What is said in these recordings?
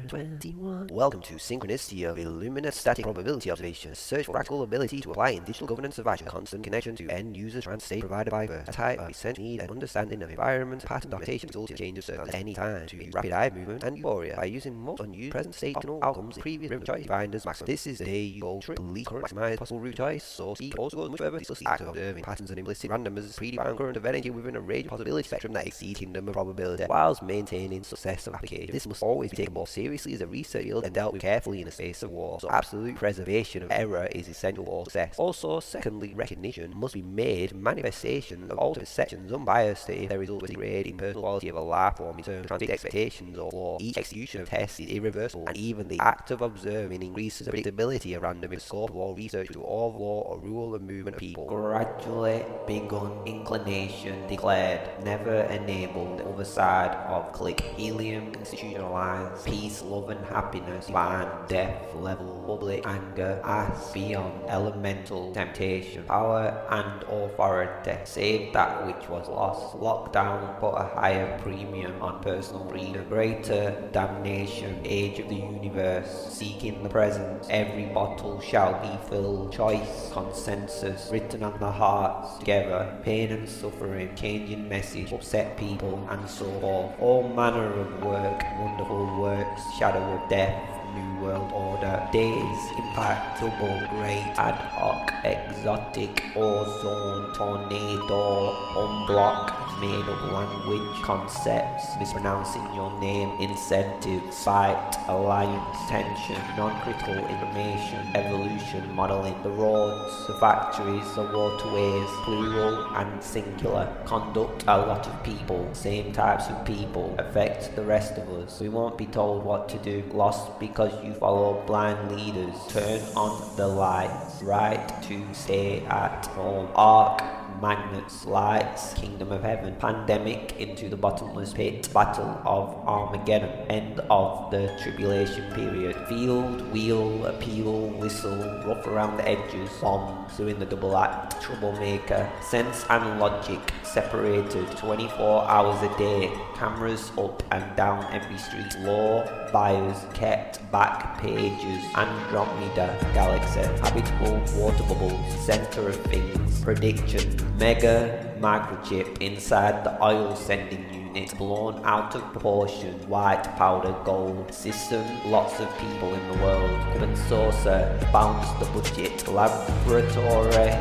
21. Welcome to Synchronicity of Illuminous Static Probability Observation. Search for practical ability to apply in digital governance of Azure. Constant connection to end-user trans-state provided by Earth. At height of essential need and understanding of environment, pattern documentation results in change of circles at any time to rapid eye movement and euphoria by using most unused present state optimal outcomes in previous route choice binders maximum. This is the day you go trip least current maximize possible route choice. So speak also goes much further. Discuss the act of observing patterns and implicit randomness as predefined current of energy within a range of possibility spectrum that exceed kingdom of probability whilst maintaining success of application. This must always be taken more seriously as a research field and dealt with carefully in a space of war. So absolute preservation of error is essential for success. Also, secondly, recognition must be made manifestation of altered perceptions unbiased if there results degrade in personal quality of a life form in terms of transit expectations or flaw. Each execution of tests is irreversible, and even the act of observing increases the predictability of random in the scope of all research to all law or rule of movement of people. Gradually begun inclination declared, never enabled, other side of click. Helium institutionalized, peace, love and happiness, divine, death, level, public, anger, ask, beyond, elemental, temptation, power and authority, save that which was lost, lockdown, put a higher premium on personal freedom, greater damnation, age of the universe, seeking the present, every bottle shall be filled, choice, consensus, written on the hearts, together, pain and suffering, changing message, upset people, and so forth, all manner of work, wonderful works, shadow of death, new world order, days, impact, double, great, ad hoc, exotic, ozone, tornado, unblock, made up language, concepts, mispronouncing your name, incentive, spite, alliance, tension, non-critical information, evolution, modeling, the roads, the factories, the waterways, plural and singular, conduct a lot of people, same types of people, affect the rest of us. We won't be told what to do, lost because you follow blind leaders, turn on the lights, right to stay at home, arc, magnets, lights, kingdom of heaven, pandemic into the bottomless pit, battle of Armageddon, end of the tribulation period, field, wheel, appeal, whistle, rough around the edges, bombs, doing the double act, troublemaker, sense and logic separated 24 hours a day, cameras up and down every street, law, buyers, kept back pages, Andromeda galaxy, habitable water bubbles, center of things, prediction, mega microchip inside the oil sending unit, blown out of proportion, white powder gold system, lots of people in the world, open saucer, bounce the budget, laboratory,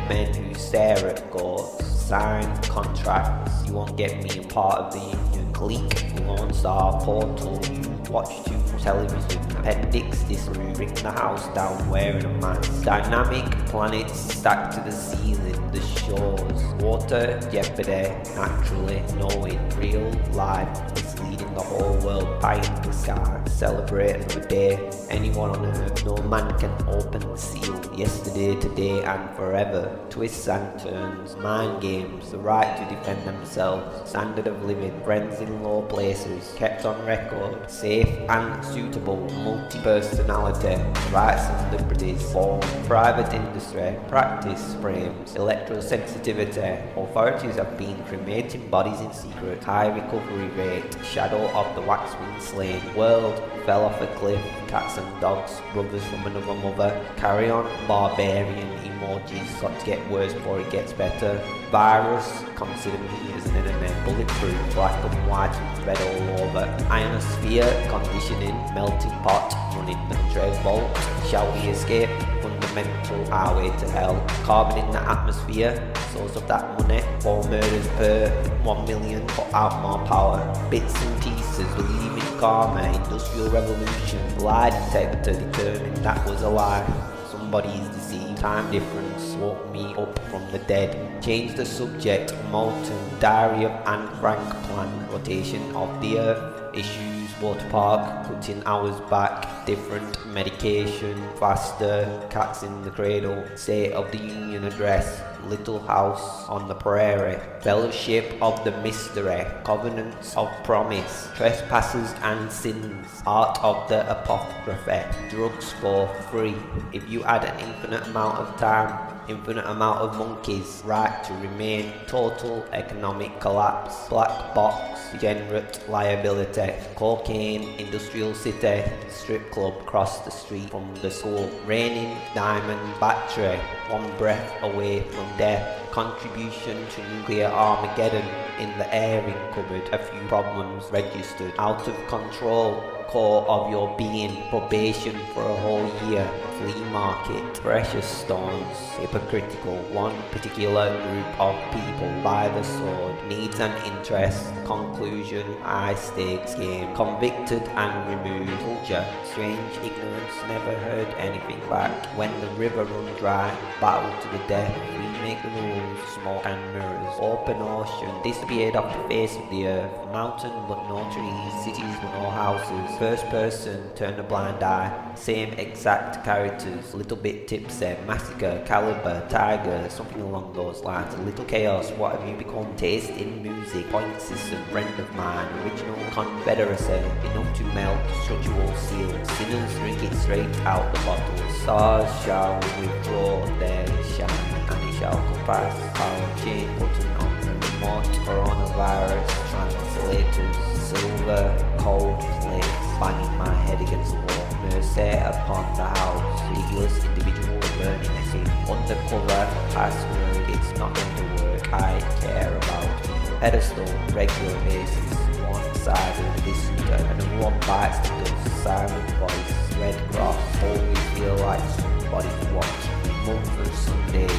men who stare at goats, sign contracts, you won't get me a part of the union, click, Lone Star portal, you watch too much television, appendix this room, bring the house down wearing a mask, dynamic planets stacked to the ceiling, the shores, water, jeopardy, naturally knowing, real life, misleading the whole world, buying the sky, celebrating the day, anyone on earth, no man can open the seal, yesterday, today and forever, twists and turns, mind games, the right to defend themselves, standard of living, friends in low places, kept on record, safe and suitable, multi-personality, rights and liberties, form, private industry, practice frames, electrosensitivity, authorities have been cremating bodies in secret, high recovery rate, shadow of the waxwing slain, world fell off a cliff, cats and dogs, brothers from another mother, carry on, barbarian emojis, got to get worse before it gets better, virus, consider me as an enemy, bulletproof, black and white and red all over, ionosphere, conditioning, melting pot, running the trade vault, shall we escape, fundamental highway to hell, carbon in the atmosphere, source of that money, 4 murders per 1 million, put out more power, bits and pieces, believe in karma, industrial revolution, lie detector determined that was a lie, somebody's deceived, time difference, woke me up from the dead, change the subject, molten, diary of Anne Frank plan, rotation of the earth, issues, water park, putting hours back, different medication, faster, cats in the cradle, state of the union address, little house on the prairie, fellowship of the mystery, covenants of promise, trespasses and sins, art of the apocrypha, drugs for free, if you add an infinite amount of time, infinite amount of monkeys, right to remain, total economic collapse, black box, degenerate liability, cocaine, industrial city, strip club across the street from the school, raining diamond battery, one breath away from death, contribution to nuclear Armageddon, in the airing cupboard, a few problems registered, out of control, core of your being, probation for a whole year, flea market, precious stones, hypocritical, one particular group of people by the sword, needs and interest, conclusion, high stakes game, convicted and removed, culture, strange ignorance, never heard anything back, when the river run dry, battle to the death, we make the rules, smoke and mirrors, open ocean, disappeared off the face of the earth, mountain but no trees, cities but no houses, first person, turn a blind eye, same exact characters, little bit tipsy, massacre, caliber, tiger, something along those lines, a little chaos, what have you become, taste in music, point system, friend of mine, original confederacy, enough to melt, structural seal, sinners drink it straight out the bottle, stars shall withdraw their shine, and it shall compass, power chain button on the remote, coronavirus, translators, silver, cold plates, banging my head against the wall, mercy upon the house, ridiculous individual learning essay, undercover, password, it's not going to work, I care about people, pedestal, regular basis, one-sided, distant, and one bites the dust, silent voice, red cross, always feel like somebody to watch, month of Sundays,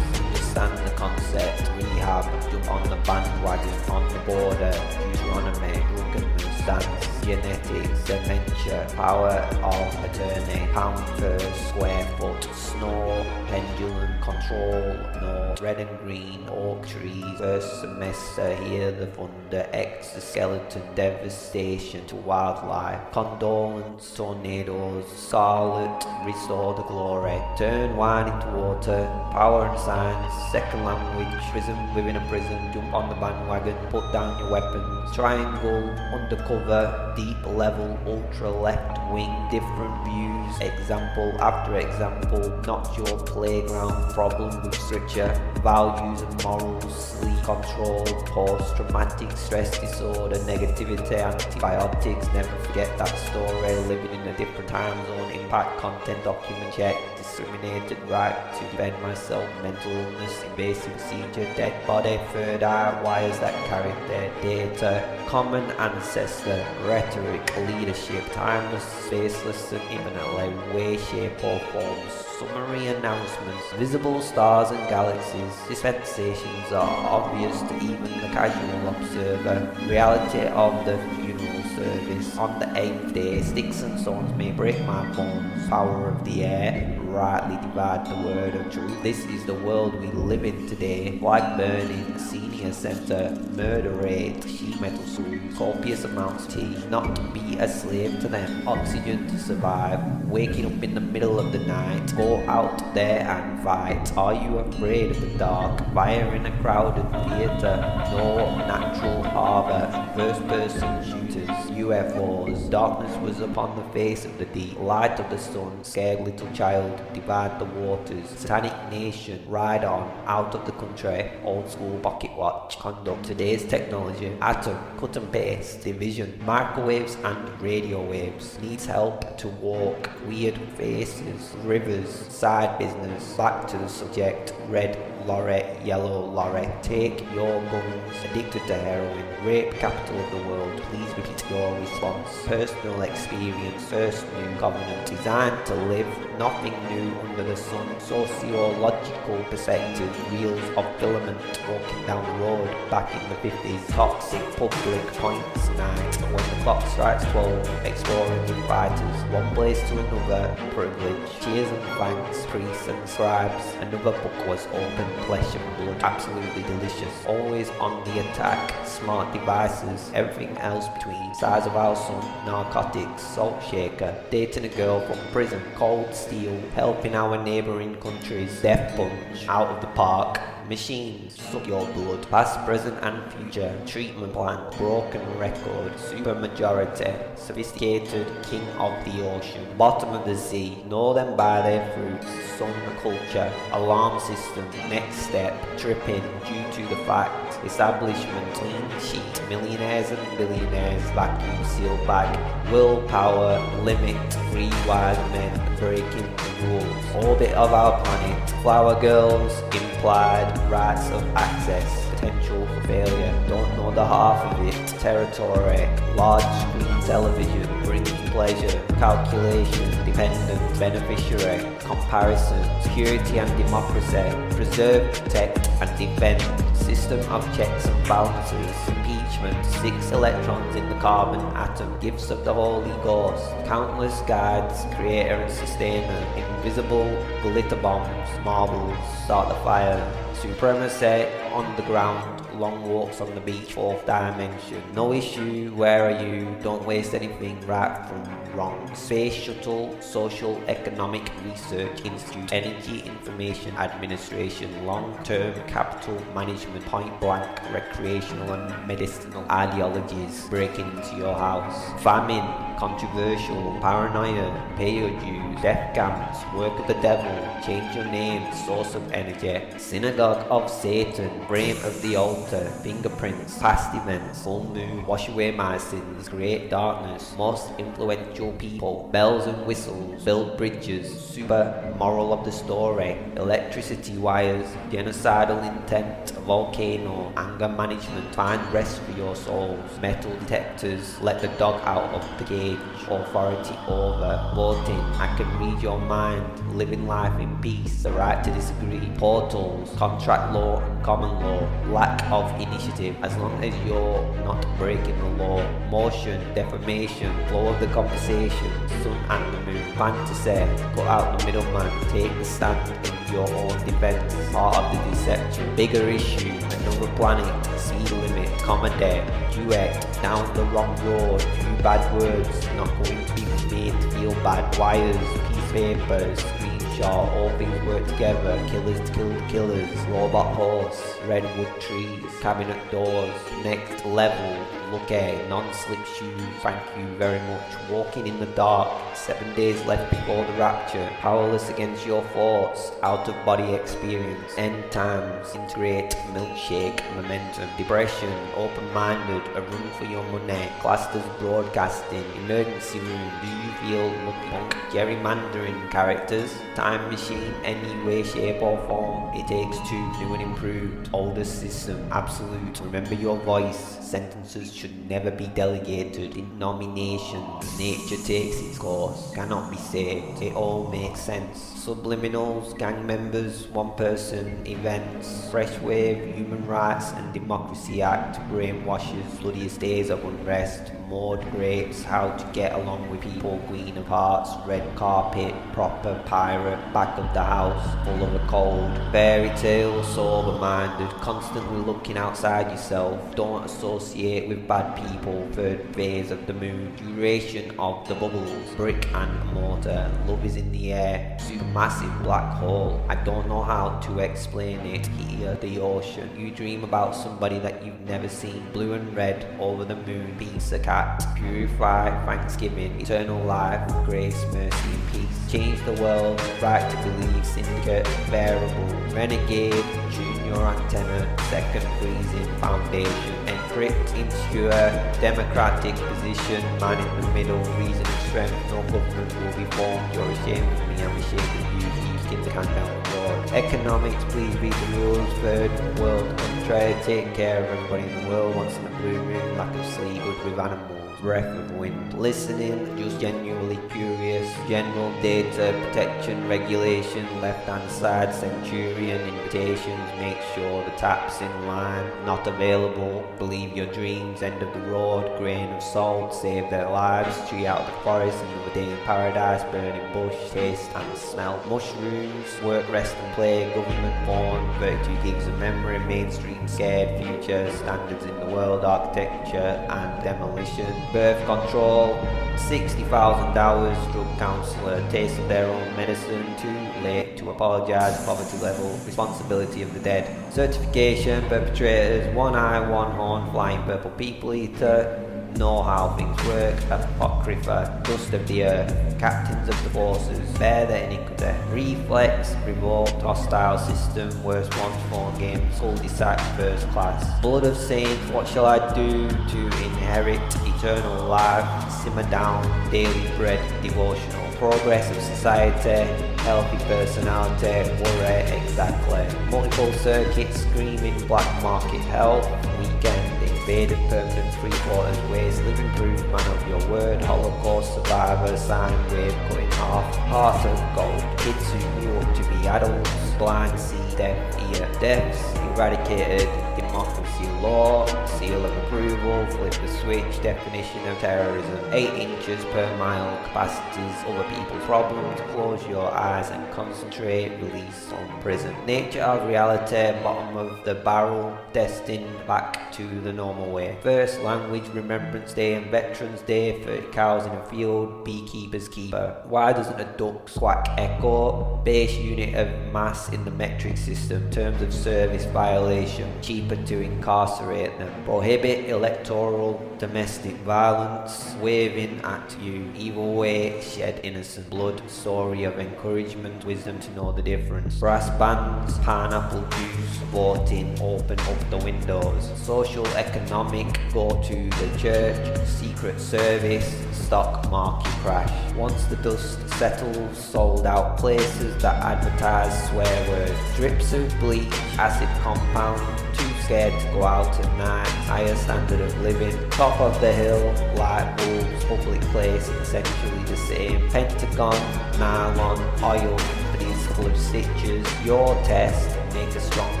understand the concept, rehab, jump on the bandwagon, on the border, Deuteronomy, drunkenness, dance, genetics, dementia, power of attorney, pound per square foot, snow, pendulum, control, no, red and green, oak trees, first semester, hear the thunder, exoskeleton, devastation to wildlife, condolence, tornadoes, scarlet, restore the glory, turn wine into water, power and science, second language, prison within a prison, jump on the bandwagon, put down your weapons, triangle, undercover, deep level, ultra left wing, different views, example after example, not your playground, problem with structure, values and morals, sleep control, post-traumatic stress disorder, negativity, antibiotics, never forget that story, living in a different time zone, impact, content, document check, discriminated right to defend myself, mental illness, invasive procedure, dead body, third eye, wires that carry their data, common ancestor, rhetoric, leadership, timeless, spaceless and infinitely, way, shape or forms, summary announcements, visible stars and galaxies, dispensations are obvious to even the casual observer, reality of the funeral service, on the 8th day, sticks and stones may break my bones, power of the air, rightly divide the word of truth. This is the world we live in today. Like burning, senior center, murder rate, sheet metal suits, copious amounts of tea, not be a slave to them, oxygen to survive, waking up in the middle of the night, go out there and fight. Are you afraid of the dark? Fire in a crowded theater, no natural harbor, first person shooters, UFOs, darkness was upon the face of the deep, light of the sun, scared little child, divide the waters, satanic nation, ride on, out of the country, old school pocket watch, conduct, today's technology, atom, cut and paste, division, microwaves and radio waves, needs help to walk, weird faces, rivers, side business, back to the subject, red lorry, yellow lorry, take your guns, addicted to heroin, rape capital of the world, please repeat your response, personal experience, first new covenant, designed to live, nothing new under the sun, sociological perspective, reels of filament, walking down the road, back in the 50s, toxic public points night, when the clock strikes 12, exploring with fighters, one place to another, privilege, cheers and thanks, priests and scribes, another book was opened, flesh and blood, absolutely delicious, always on the attack, smart devices, everything else between, size of our sun, narcotics, salt shaker, dating a girl from prison, cold steel, helping our neighbouring countries, death punch, out of the park, machines suck your blood, past, present and future, treatment plant, broken record, supermajority, sophisticated king of the ocean, bottom of the sea, know them by their fruits, sun culture, alarm system, next step, tripping due to the fact, establishment, clean sheet, millionaires and billionaires, vacuum seal bag, willpower, limit, free wise men, breaking the rules, orbit of our planet, flower girls, implied rights of access, potential for failure, don't know the half of it, territory, large screen television, bringing pleasure, calculation, dependent, beneficiary, comparison, security and democracy, preserve, protect and defend, system of checks and balances, impeachment, 6 electrons in the carbon atom, gifts of the Holy Ghost, countless guides, creator and sustainer, invisible glitter bombs, marbles, start the fire, supremacy on the ground, long walks on the beach, 4th dimension, no issue, where are you, don't waste anything, right from wrong, space shuttle, social economic research institute, energy information administration, long-term capital management, point blank, recreational and medicinal ideologies breaking into your house, famine, controversial, paranoia, pay your dues, death camps, work of the devil, change your name, source of energy, synagogue of Satan, frame of the altar, fingerprints, past events, full moon, wash away my sins, create darkness, most influential people, bells and whistles, build bridges, super moral of the story, electricity wires, genocidal intent, volcano, anger management, find rest for your souls, metal detectors, let the dog out of the cage, authority over, voting, I can read your mind, living life in peace, the right to disagree, portals, contract law and common law, lack of initiative, as long as you're not breaking the law, motion, defamation, flow of the conversation, sun and the moon, fantasy, cut out the middleman, take the stand in your own defense, part of the deception, bigger issue, another planet, speed limit, comedy, duet, down the wrong road, few bad words, not going to be made to feel bad, wires, piece papers, screenshot, all things work together, killers to kill the killers, robot horse, redwood trees, cabinet doors, next level, look at non-slip shoes, thank you very much, walking in the dark, 7 days left before the rapture, powerless against your thoughts, out of body experience, end times, integrate, milkshake, momentum, depression, open-minded, a room for your money, classed as broadcasting, emergency room, do you feel lucky punk, gerrymandering characters, time machine, any way, shape or form, it takes 2, new and improved, older system, absolute, remember your voice, sentences should never be delegated in nominations, nature takes its course, cannot be saved, it all makes sense, subliminals, gang members, one person, events, fresh wave, human rights and democracy act, brainwashes, bloodiest days of unrest, moored grapes, how to get along with people, queen of hearts, red carpet, proper pirate, back of the house, full of a cold, fairy tale, sober minded, constantly looking outside yourself, don't associate with bad people, 3rd phase of the moon, duration of the bubbles, brick and mortar, love is in the air, supermassive black hole, I don't know how to explain it, here the ocean, you dream about somebody that you've never seen, blue and red, over the moon, pizza cat, purify, thanksgiving, eternal life, grace, mercy and peace, change the world, right to believe, syndicate, variable, renegade, junior antenna, second freezing, foundation, encrypt, insecure, democratic position, man in the middle, reason and strength, no government will be formed, you're ashamed of me, I'm ashamed of you, he kick the can down the road. Economics, please read the rules, 3rd world country, take care of everybody in the world, once in a blue moon, lack of sleep, good with animals, breath of wind, listening, just genuinely curious, general data, protection, regulation, left hand side, centurion, invitations, make sure the tap's in line, not available, believe your dreams, end of the road, grain of salt, save their lives, tree out of the forest, another day in paradise, burning bush, taste and smell, mushrooms, work, rest and play, government born, 32 gigs of memory, mainstream scared, future, standards in the world, architecture and demolition, birth control, 60,000 hours, drug counsellor, taste of their own medicine, too late to apologise, poverty level, responsibility of the dead. Certification, perpetrators, one eye, one horn, flying purple people eater, know how things work, apocrypha, dust of the earth, captains of the forces, bear their iniquity, reflex, revolt, hostile system, worst ones, phone games, cul-de-sac, first class, blood of saints, what shall I do to inherit eternal life, simmer down, daily bread, devotional, progress of society, healthy personality, worry, exactly, multiple circuits, screaming, black market health, weekend, invaded permanent free quarters ways, living proof, man of your word, Holocaust survivor, sine wave cutting off, heart of gold, kids who grew up to be adults, blind see, deaf ear, deafs eradicated, democracy law, seal of approval, flip the switch, definition of terrorism, 8 inches per mile, capacities, other people's problems, close your eyes and concentrate, release from prison. Nature of reality, bottom of the barrel, destined back to the normal way. First language, Remembrance Day and Veterans Day, 30 cows in a field, beekeeper's keeper. Why doesn't a duck squawk echo? Base unit of mass in the metric system, terms of service violation, cheaper to incarcerate them. Prohibit electoral domestic violence, waving at you, either way shed innocent blood, story of encouragement, wisdom to know the difference. Brass bands, pineapple juice, voting, open up the windows. Social economic, go to the church, secret service, stock market crash. Once the dust settles, sold out places that advertise swear words, drips of bleach, acid compound, too scared to go out at night, higher standard of living, top of the hill, light bulbs, public place, essentially the same, Pentagon, nylon, oil companies full of stitches, your test, make a strong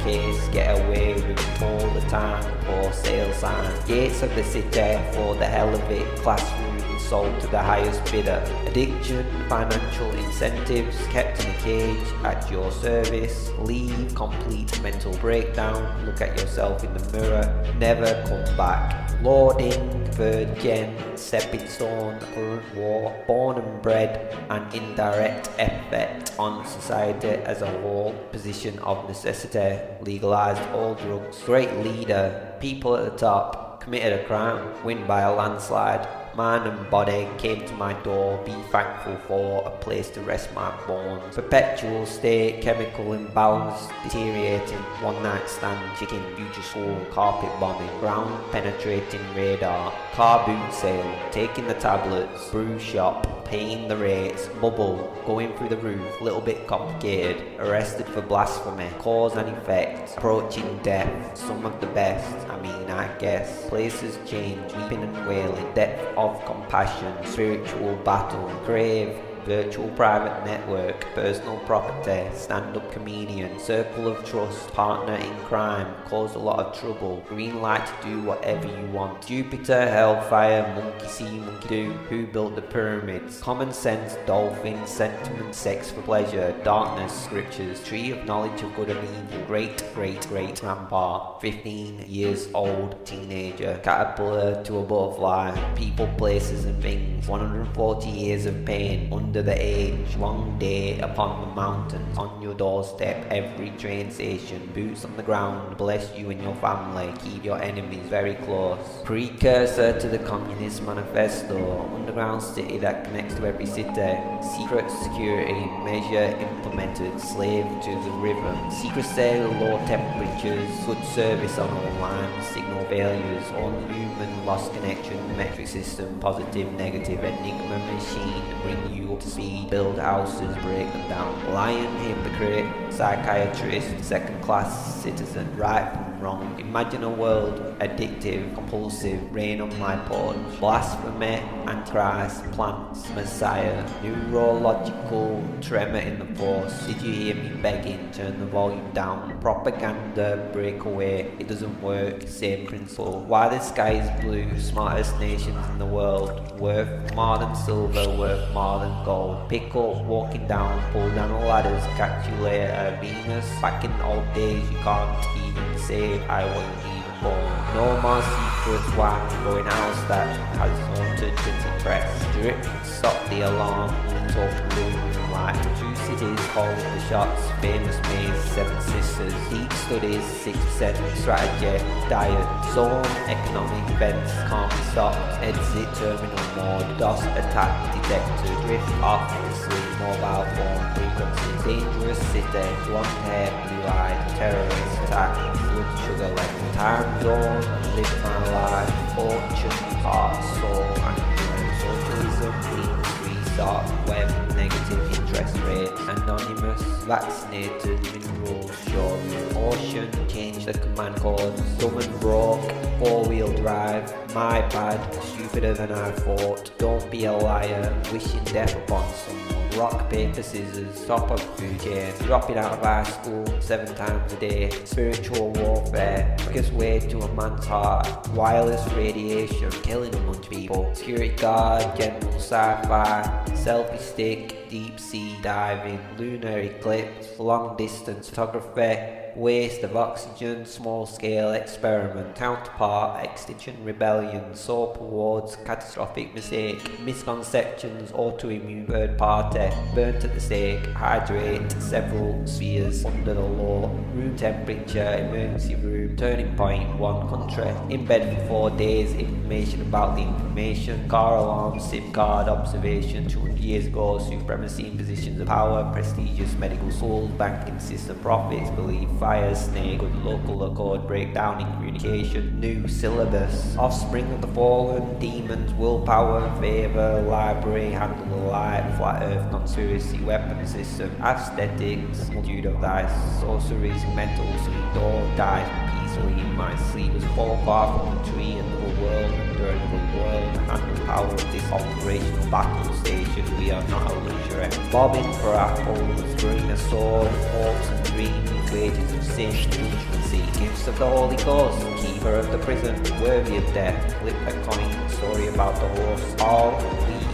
case, get away with it all the time, for sale sign, gates of the city, for the hell of it, classroom sold to the highest bidder, addiction, financial incentives, kept in a cage, at your service, leave, complete mental breakdown, look at yourself in the mirror, never come back, loading, third gen, stepping stone, current war, born and bred, an indirect effect on society as a whole, position of necessity, legalized all drugs, great leader, people at the top, committed a crime, win by a landslide, mind and body came to my door, be thankful for a place to rest my bones. Perpetual state, chemical imbalance, deteriorating, one night stand, chicken, future school, carpet bombing, ground penetrating radar, car boot sale, taking the tablets, brew shop, paying the rates, bubble, going through the roof, little bit complicated, arrested for blasphemy, cause and effect, approaching death, some of the best, I guess, places change, weeping and wailing, depth of compassion, spiritual battle, crave, virtual private network, personal property, stand-up comedian, circle of trust, partner in crime, cause a lot of trouble, green light to do whatever you want, Jupiter, hellfire, monkey see, monkey do, who built the pyramids, common sense, dolphin, sentiment, sex for pleasure, darkness, scriptures, tree of knowledge of good and evil, great grandpa, 15 years old, teenager, caterpillar to a butterfly, people, places and things, 140 years of pain, under the age, long day upon the mountains, on your doorstep, every train station, boots on the ground, bless you and your family, keep your enemies very close. Precursor to the Communist Manifesto, underground city that connects to every city, secret security measure implemented, slave to the rhythm, secrecy, low temperatures, good service on all lines, signal failures, only human, lost connection, metric system, positive, negative, enigma machine, bring you up to speed, build houses, break them down, lion, hypocrite, psychiatrist, second class citizen, right from wrong, imagine a world, addictive, compulsive, rain on my porch, blasphemy, antichrist, plants, messiah, neurological tremor in the force, did you hear me begging, turn the volume down, propaganda, break away, it doesn't work, same principle, why the sky is blue, smartest nations in the world, worth more than silver, worth more than gold, pick up, walking down, pull down the ladders, catch you later, Venus, back in the old days, you can't even say I wasn't even born, no more secrets, why I'm going house that has haunted pretty press. drip, stop the alarm, lit up blue moonlight. 2 cities calling the shots, famous maze, 7 sisters. Deep studies, 6% strategy, diet, zone, economic events, can't be stopped. Exit terminal mode, DOS attack detected, drift off to sleep, mobile phone frequency. Dangerous city, blonde hair, blue eyed, terrorist attack, blood sugar level. Time zone, live my life, fortune, heart, soul, and socialism, means restart, web, negative interest rates, anonymous, vaccinated, minerals, showroom, ocean, change the command code, dumb and broke, 4-wheel drive, my bad, stupider than I thought, don't be a liar, wishing death upon someone. Rock, paper, scissors, top of food chain, dropping out of high school 7 times a day, spiritual warfare, quickest way to a man's heart, wireless radiation, killing a bunch of people, security guard, general sci-fi, selfie stick, deep sea diving, lunar eclipse, long distance photography, waste of oxygen, small scale experiment, counterpart, extinction rebellion, soap awards, catastrophic mistake, misconceptions, autoimmune third party, burnt at the stake, hydrate, several spheres under the law, room temperature, emergency room, turning point, 1 country, in bed for 4 days, information about the information, car alarm, SIM card observation, 200 years ago, supremacy in positions of power, prestigious medical schools, banking system profits, belief, fire, snake, good local accord, breakdown in communication, new syllabus, offspring of the fallen, demons, willpower, favor, library, handle the light, flat earth, conspiracy, weapon system, aesthetics, multitude of thy sorceries, mental, sweet door, dies peacefully in my sleep, was fall far from the tree, another world, under another world, and the power of this operational battle station, we are not a luxury, bobbing for apples, bring a sword, hopes and dreams, wages of sin, intimacy, gifts of the Holy Ghost, keeper of the prison, worthy of death, flip a coin, story about the horse, all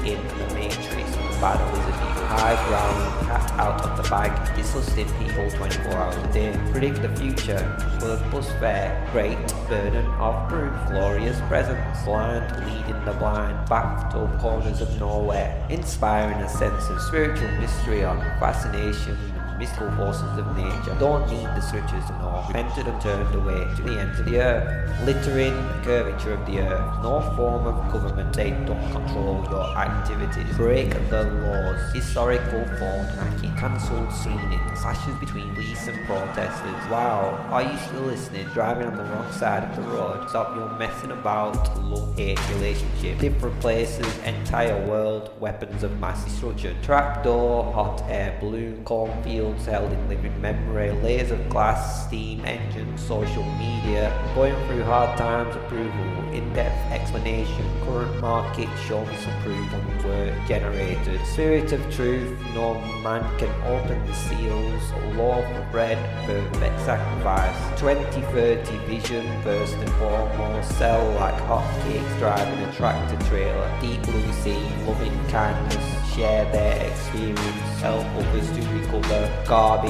we in the matrix, battle is a deep high ground, cat out of the bag, disgusting people 24 hours a day, predict the future, world bus fare, great burden of proof, glorious presence, blind leading the blind, bathtub corners of nowhere, inspiring a sense of spiritual mystery on fascination, mystical forces of nature, don't need the searchers to know, repented and turned away to the ends of the earth, littering the curvature of the earth, no form of government, they don't control your activities, break the laws, historical fortnightly, cancelled scening, clashes between police and protesters, wow, are you still listening, driving on the wrong side of the road, stop your messing about, love-hate relationship, different places, entire world, weapons of mass destruction, trapdoor, hot air balloon, cornfield, held in living memory, layers of glass, steam engine, social media, going through hard times, approval, in-depth explanation, current market, show me some proof, funds were generated, spirit of truth, no man can open the seals, law for bread, perfect sacrifice, 2030 vision, first and foremost, sell like hotcakes, driving a tractor trailer, deep blue sea, loving kindness, share their experience, help others to recover, garbage,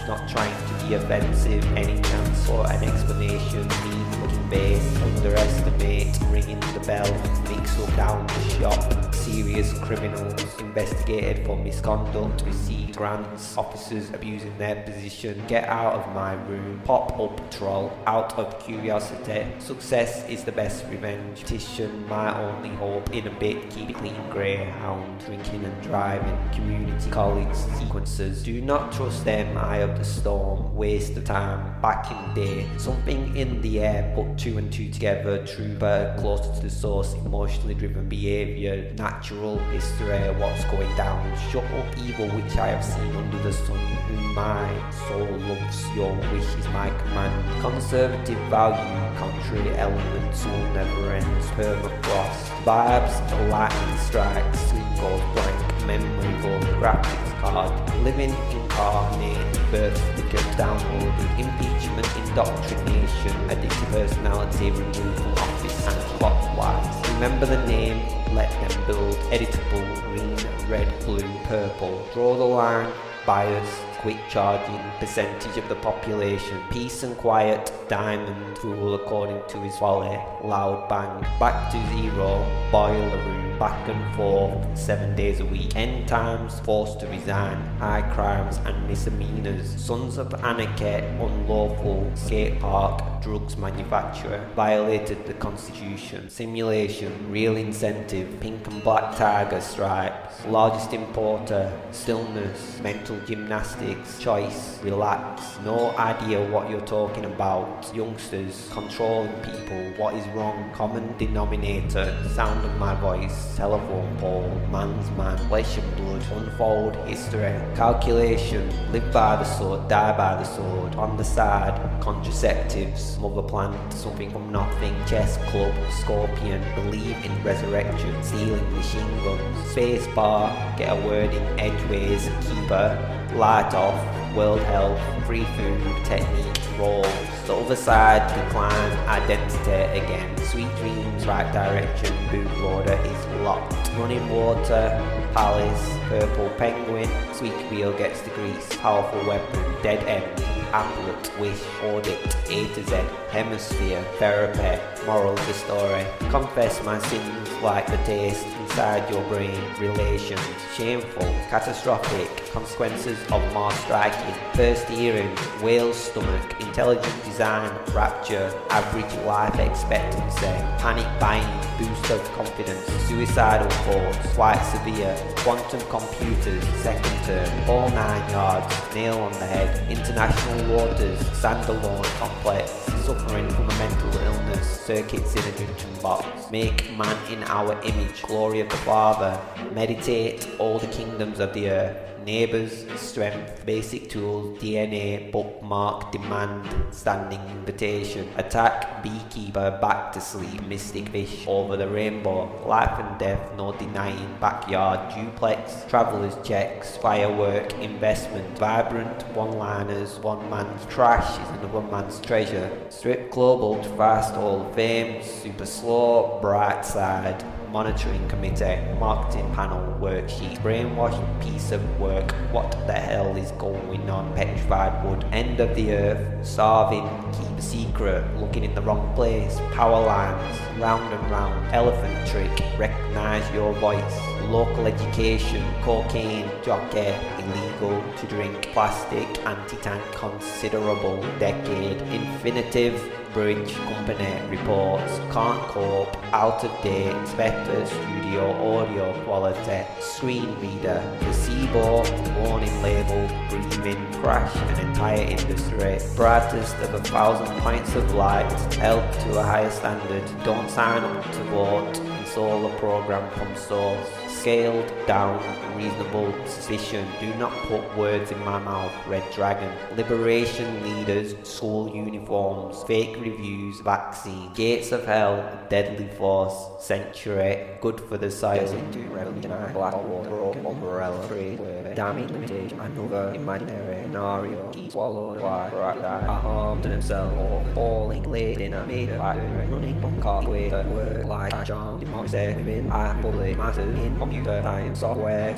not trying to be offensive, any chance for an explanation, need looking base, underestimate, ringing the bell, mix up down the shop, serious criminals, investigated for misconduct, receive grants, officers abusing their position, get out of my room, pop up troll, out of curiosity, success is the best revenge, petition, my only hope, in a bit, keep it clean, greyhound, drinking and driving, community college, sequencers, do not trust them, eye of the storm, waste of time, back in the day, something in the air, put 2 and 2 together, trooper, closer to the source, emotionally driven behaviour, natural history, what's going down, shut up evil which I have seen under the sun, whom my soul loves, your wish is my command, conservative value, contrary elements will never end, permafrost, vibes, lightning strikes, sleep goes blank, memory goes graphics card, living incarnate, birth certificate downloaded, impeachment, indoctrination, addictive personality, removal from office and clockwise. Remember the name, let them build, editable, green, red, blue, purple, draw the line, biased, quick charging percentage of the population. Peace and quiet, diamond rule according to his folly. Loud bang, back to zero, boiler room, back and forth, 7 days a week. End times, forced to resign. High crimes and misdemeanors. Sons of anarchy, unlawful. Skate park, drugs manufacturer. Violated the constitution. Simulation, real incentive. Pink and black tiger stripes. Largest importer. Stillness, mental gymnastics. Choice, relax. No idea what you're talking about. Youngsters, controlling people. What is wrong? Common denominator. Sound of my voice. Telephone pole, man's man, flesh and blood, unfold history, calculation, live by the sword, die by the sword, on the side, contraceptives, mother plant, something from nothing, chess club, scorpion, believe in resurrection, stealing machine guns, space bar, get a word in edgeways, keeper, light off, world health, free food, technique, roll, the other side, decline, identity again, sweet dreams, right direction, bootloader is locked, running water, palace, purple penguin, squeak wheel gets the grease, powerful weapon, dead end, applet, wish, audit, A to Z, hemisphere, therapy, moral of the story, confess my sins like the taste inside your brain, relations, shameful, catastrophic, consequences of more striking, first hearing, whale's stomach, intelligent design, rapture, average life expectancy, panic buying, boost of confidence, suicidal thoughts, quite severe, quantum computers, second term, all 9 yards, nail on the head, international waters, standalone complex, suffering from a mental illness, circuits in a junction box, make man in our image, glory of the Father, meditate all the kingdoms of the earth, neighbours, strength, basic tools, DNA, bookmark, demand, standing invitation, attack, beekeeper, back to sleep, mystic fish, over the rainbow, life and death, no denying, backyard, duplex, travellers checks, firework, investment, vibrant, one-liners, one man's trash is another man's treasure, strip club, ultra fast, hall of fame, super slow, bright side, monitoring committee, marketing panel, worksheet, brainwashed piece of work, what the hell is going on, petrified wood, end of the earth, starving, keep a secret, looking in the wrong place, power lines, round and round, elephant trick, recognise your voice, local education, cocaine, jockey, illegal to drink, plastic, anti-tank, considerable, decade, infinitive, bridge, company, reports, can't cope, out of date, inspector, studio, audio quality, screen reader, placebo, warning label, breathing, crash an entire industry, brightest of 1,000 points of light, held to a higher standard, don't sign up to vote, install a program from source, scaled down, reasonable suspicion, do not put words in my mouth, red dragon, liberation leaders, school uniforms, fake reviews, vaccine, gates of hell, deadly force, century, good for the soil, into revolutionary black water, umbrella, trade, damage, limitation, another imaginary scenario, keep swallowed by are harmed to themselves, or falling late in a made factory, running on car with work like a charm, democracy within public matters in computer science, software,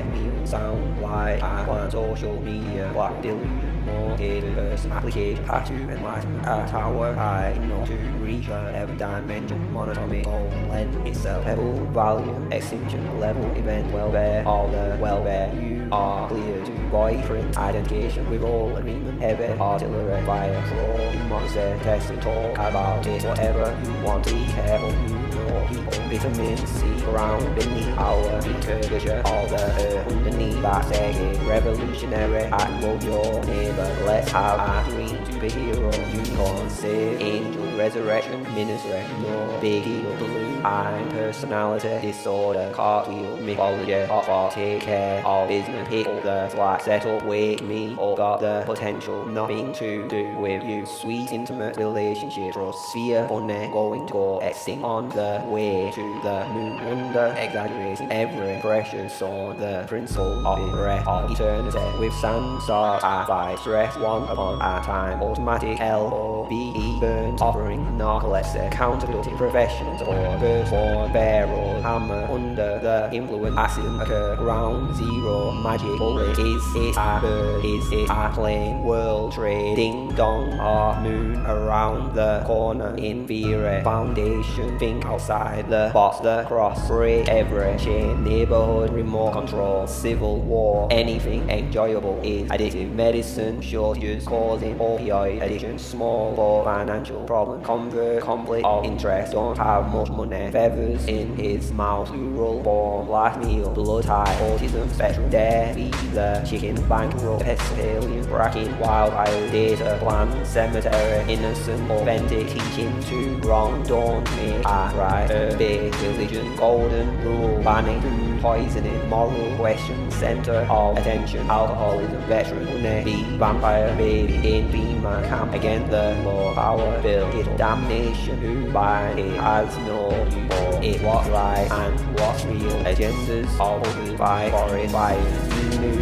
meal, sound, light, plant, social media, black delusion, mortgage, person, application, tattoo, enlightenment, tower, high, not to reach every dimension, monatomic, goal, lend itself, pebble, volume, extinction, level, event, welfare, all the welfare, you are clear to boyfriend, identification with all agreement, heavy, artillery, fire, draw, democracy, test and talk about it, whatever you want to be careful, you know people, vitamin C, ground beneath our curvature, all the earth underneath that decade, revolutionary, act love your neighbor, let's have a dream, superhero, unicorn, save, angel, resurrection, ministry, no big deal, balloon, I'm personality, disorder, cartwheel, mythology, hotspot, take care of business, hit the flat, settle, wake me, or got the potential, nothing to do with you, sweet, intimate relationship, trust, sphere, funny, going to go extinct, on the way to the moon, wonder, exaggerating, every precious on the principle of breath of eternity. With sand stars at 5, stress 1 upon a time. Automatic LOBE burns, offering narcolepsy. Counterproductive professions or firstborn barrel hammer under the influence. Accident occur. Ground zero. Magic bullet. Is it a bird? Is it a plane? World trade. Ding dong. Our moon around the corner. In theory. Foundation. Think outside the box. The cross. Break every chain. Neighborhood remote control. Civil war. Anything enjoyable is addictive. Medicine shortages causing opioid addiction. Small for financial problem. Convert conflict of interest. Don't have much money. Feathers in his mouth. Plural form. Last meal. Blood high. Autism spectrum. Dare be the chicken. Bankroll. Pescatarian. Bracket. Wildfire. Data plan. Cemetery. Innocent. Authentic. Teaching to wrong. Don't make a right. Big religion. Golden rule. Banning food poisoning. Moral question. Center of attention. Alcoholism. Veteran. Money. Be vampire. Baby. In Beamer. Camp. Against the law. Power. Bill. Ghetto. Damnation. Who by it has no use for it. What's right and what's real. Agendas of others by foreign buyers. New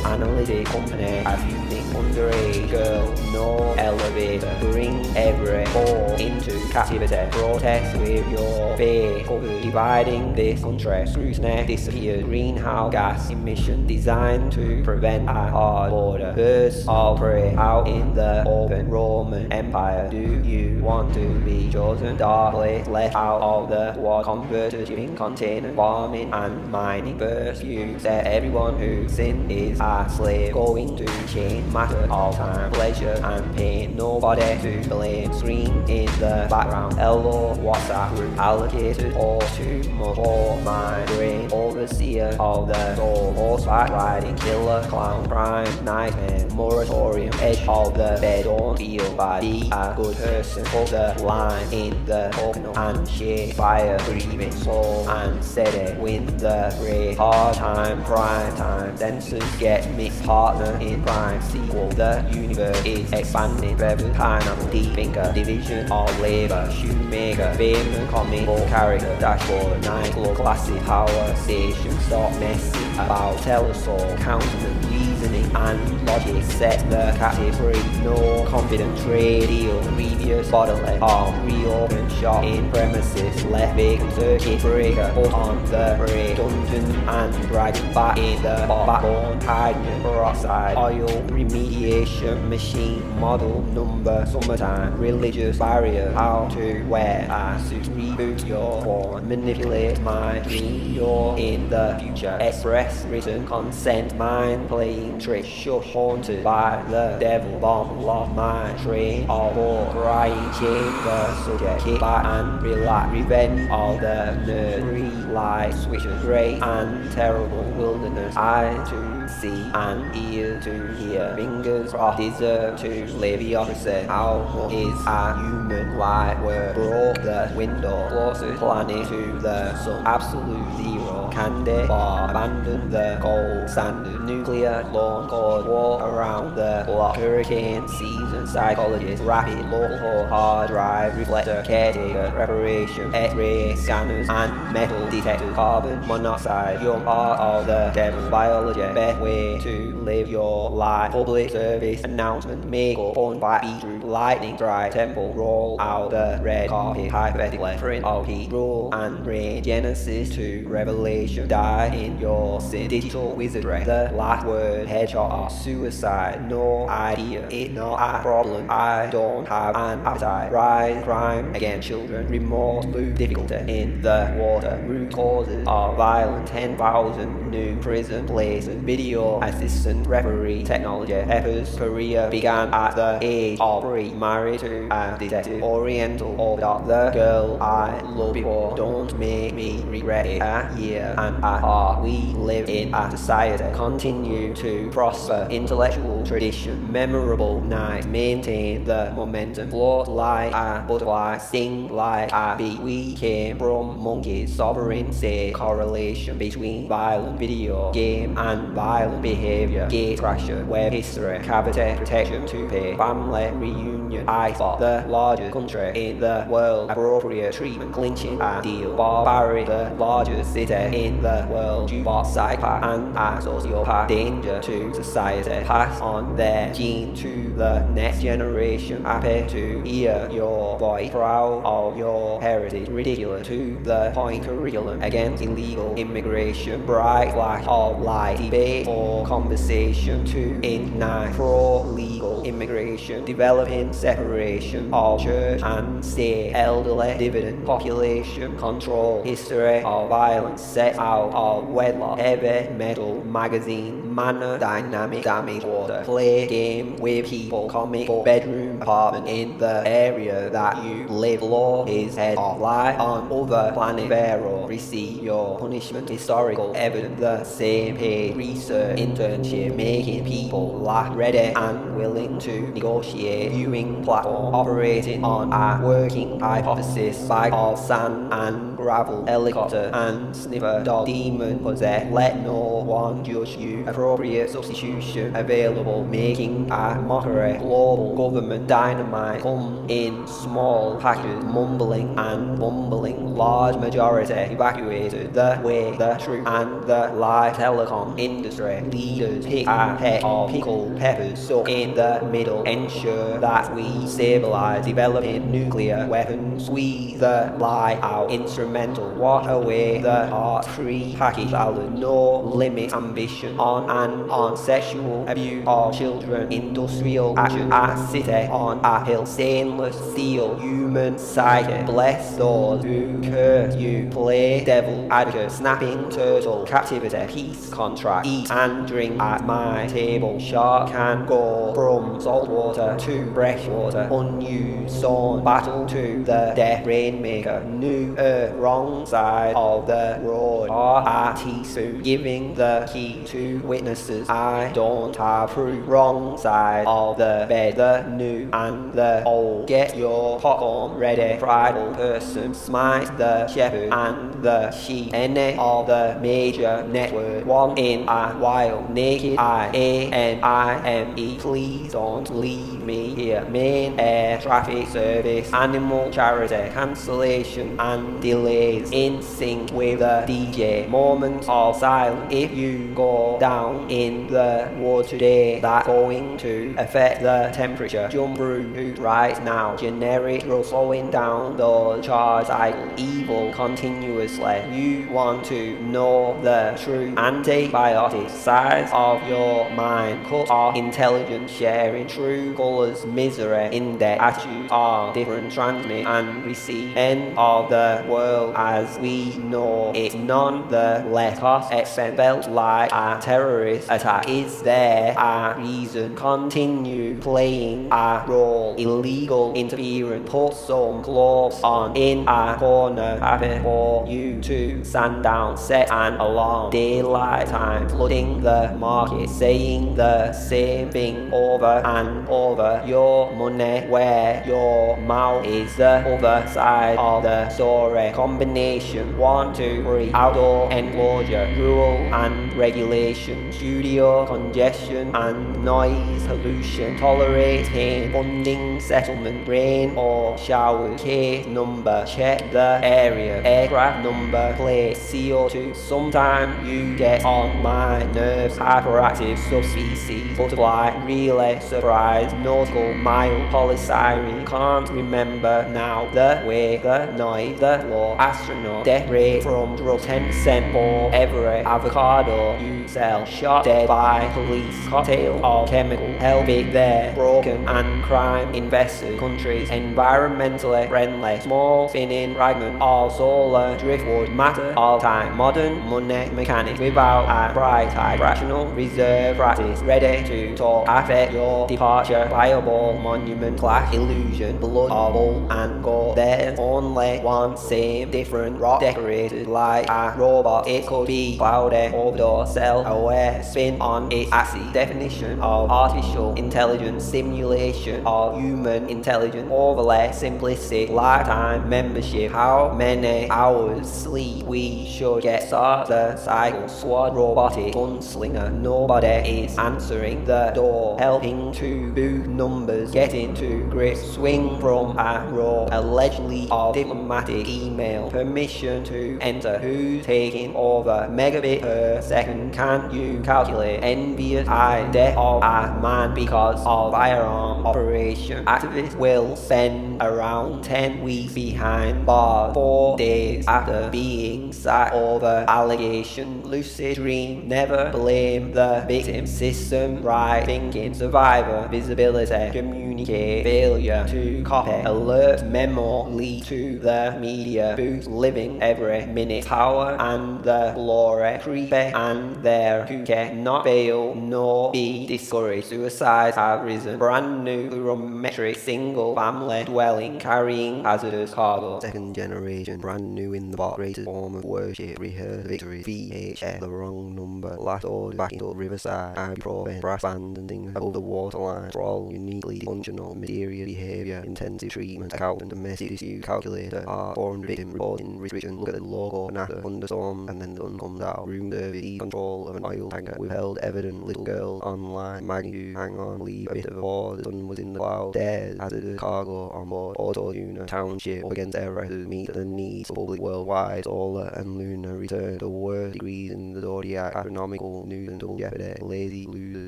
analytic company. As you think underage girl. No elevator. Bring every ball into captivity. Protest with your faith. Dividing this country. Scrutiny disappeared. Greenhouse gas emission designed to prevent a hard border. Birds of prey out in the open. Roman Empire. Do you want to be chosen? Darkly left out of the war. Converted shipping container. Farming and mining. First you said everyone who sin is a slave. Going to change. Matter of time. Pleasure and pain. Nobody to blame. Screen in the background. Hello WhatsApp group. Allocated all too much for my brain. Overseer of the soul. Horseback riding. Killer clown. Crime nightmare. Moratorium. Edge of the bed. Don't feel bad. Be a good person. Hold the line in the coconut and shake. Fire breathing soul and steady. Win the race. Hard time. Prime time. Dancers get mixed partner in crime. Sequel. The universe is expanding. Rebel pineapple. Deep thinker. Division of labor. Shoemaker. Famous comic book character. Dashboard. Nightclub. Classic power station. Stop messing about. Tell us all. Countenance. Reasoning and logic. Set the captive free. No confident trade deal. Previous bodily arm. Reopen shop in premises. Left vacant circuit breaker. Put on the brake. Dungeon and dragon back in the backbone. Hydrogen peroxide. Oil remediation machine. Model number. Summertime. Religious barrier. How to wear a suit. Reboot your phone. Manipulate my dream. You're in the future. Express written consent. Mind playing tricks. Shush. Haunted by the devil. Bomb lost my train of thought. Crying chamber subject. Kick back and relax. Revenge of the nerd. Green light switches. Great and terrible wilderness. Eyes to see and ear to hear. Fingers crossed. Deserve to live. Bureaucracy. How much is a human life worth? Broke the window. Closest planet to the sun. Absolute zero. Candy bar. Abandon the gold standard. Nuclear lawn code. Walk around the block. Hurricane season. Psychologist. Rapid local hard drive. Reflector. Caretaker. Reparation. X-ray scanners and metal detectors. Carbon monoxide. You're part of the devil. Biology. Best way to live your life. Public service announcement. Make up on back beetroot. Lightning strike. Temple. Roll out the red carpet. Hypothetically. Print of heat. Rule and rain. Genesis to Revelation. Die in your sin. Digital wizardry. The last word. Headshot. Suicide. No idea. It's not a problem. I don't have an appetite. Rise. Crime against children. Remorse. Lose difficulty in the water. Root causes of violence. 10,000 new prison places. Video assistant referee technology. Pepper's career began at the age of 3. Married to a detective. Oriental Orthodox. The girl I loved before. Don't make me regret it. A year and a half. We live in a society. Continue to prosper. Intellectual tradition. Memorable night. Maintain the momentum. Float like a butterfly. Sting like a bee. We came from monkeys. Sovereign say correlation between violent video game and violent behavior. Gate crasher. Web history. Cavity protection. Toupee. Family reunion. Union. I spot the largest country in the world. Appropriate treatment, clinching and deal. Barbaric, the largest city in the world. Jukebox, psychopath and a sociopath. Danger to society. Pass on their gene to the next generation. Happy to hear your voice. Proud of your heritage. Ridiculous to the point. Curriculum against illegal immigration. Bright flash of light. Debate or conversation to ignite pro-legal immigration. Developing separation of church and state. Elderly dividend population control. History of violence set out of wedlock. Heavy metal magazine. Manner dynamic damage water. Play game with people. Comic book bedroom apartment in the area that you live. Law is head of life on other planet. Pharaoh receive your punishment. Historical evidence the same page. Research internship making people laugh. Ready and willing to negotiate. Viewing platform operating on a working hypothesis. Bag of sand and gravel. Helicopter and sniffer dog. Demon possessed. Let no one judge you. Appropriate substitution available. Making a mockery. Global government dynamite. Come in small packages. Mumbling and mumbling. Large majority evacuated. The way, the truth and the live telecom industry leaders pick a peck of pickled peppers. Stuck in the middle. Ensure that we stabilize. Developing nuclear weapons. Squeeze the light out. Instrumental. Wash away the heart. Free package salad. No limit. Ambition on and on. Sexual abuse of children. Industrial action. A city on a hill. Stainless steel. Human psyche. Bless those who curse you. Play devil advocate. Snapping turtle. Captivity. Peace contract. Eat and drink at my table. Shark can go from salt water to fresh water. Unused stone. Battle to the death rainmaker. New earth. Wrong side of the road. A teaspoon. Giving the key to witnesses. I don't have proof. Wrong side of the bed. The new and the old. Get your popcorn ready. Prideful person. Smite the shepherd and the sheep. Any of the major network. One in a while. Naked eye. ANIME. Please don't leave me here. Main air traffic service. Animal charity. Cancellation and delays. In sync with the DJ. Moment of silence. If you go down in the woods today, that's going to affect the temperature. Jump through right now. Generic drug slowing down the charge cycle. Evil continuously. You want to know the truth. Antibiotics. Size of your mind. Cut off intelligence sharing. True colors. Misery. Index. Attitudes are different. Transmit and receive. End of the world as we know it. None the less cost expense. Felt like a terrorist attack. Is there a reason? Continue playing a role. Illegal interference. Put some gloves on in a corner. Happy for you to stand down. Set an alarm. Daylight time. Flooding the market. Saying the same thing over and over. Your money where your mouth is. The other side of the story. Combination 1, 2, 3. Outdoor enclosure. Rule and regulation. Studio congestion and noise pollution. Tolerate pain. Funding settlement. Rain or showers. Case number. Check the area. Aircraft number plate. CO2. Sometimes you get on my nerves. Hyperactive subspecies. Butterfly. Relay. Surprise. Nautical. Mild. Polystyrene. Can't remember now the way, the noise, the law. Astronaut. Death rate from drug 10% for every avocado you sell. Shot dead by police. Cocktail of chemical. Help it there. Broken and crime invested countries. Environmentally friendly. Small spinning fragment of solar driftwood. Matter of time. Modern money mechanics without a price tag. Fractional reserve practice. Ready to talk. Affect your departure. Fireball monument. Clash illusion. Blood of gold and gold. There's only one same different rock decorated like a robot. It could be cloudy, overdose, self-aware, spin on its axis. Definition of artificial intelligence. Simulation of human intelligence. Overlay. Simplistic. Lifetime membership. How many hours sleep we should get? Start the cycle. Squad robotic gunslinger. Nobody is answering the door. Helping to boost numbers. getting to grips. Swing from a row, allegedly of diplomatic email. Permission to enter. Who's taking over? Megabit per second. Can you calculate? Envious eye. Death of a man because of firearm operation. Activists will spend around 10 weeks behind bars 4 days after being sacked over allegation. Lucid dream. Never blame the victim. System right thinking. Survivor visibility. Communicate. Failure to copy. Alert memo lead to the media. Boost living every minute. Power and the glory. Creepy and their cookie. Not fail nor be discouraged. Suicides have risen. Brand new plurimetric single family dwelling carrying hazardous cargo. Second generation, brand new in the box, greatest form of worship, rehearsed victory, VHS, the wrong number, last order back into Riverside, ibuprofen, brass bands and things above the waterline, for all uniquely dysfunctional, mysterious behaviour, intensive treatment, accountant, domestic dispute, calculator, heart, 400 victim, reporting, restriction, look at the logo, NASA, thunderstorm, and then the sun comes out, room service, control of an oil tanker, withheld evidence, little girl, online, magnitude, hang on, leave a bit of a pause, the sun was in the cloud, stairs, hazardous cargo on board, auto-tuner, township, up against air wrestlers, meet the needs, public worldwide, solar and lunar return, the worst degrees in the zodiac, astronomical news and double jeopardy, lazy losers,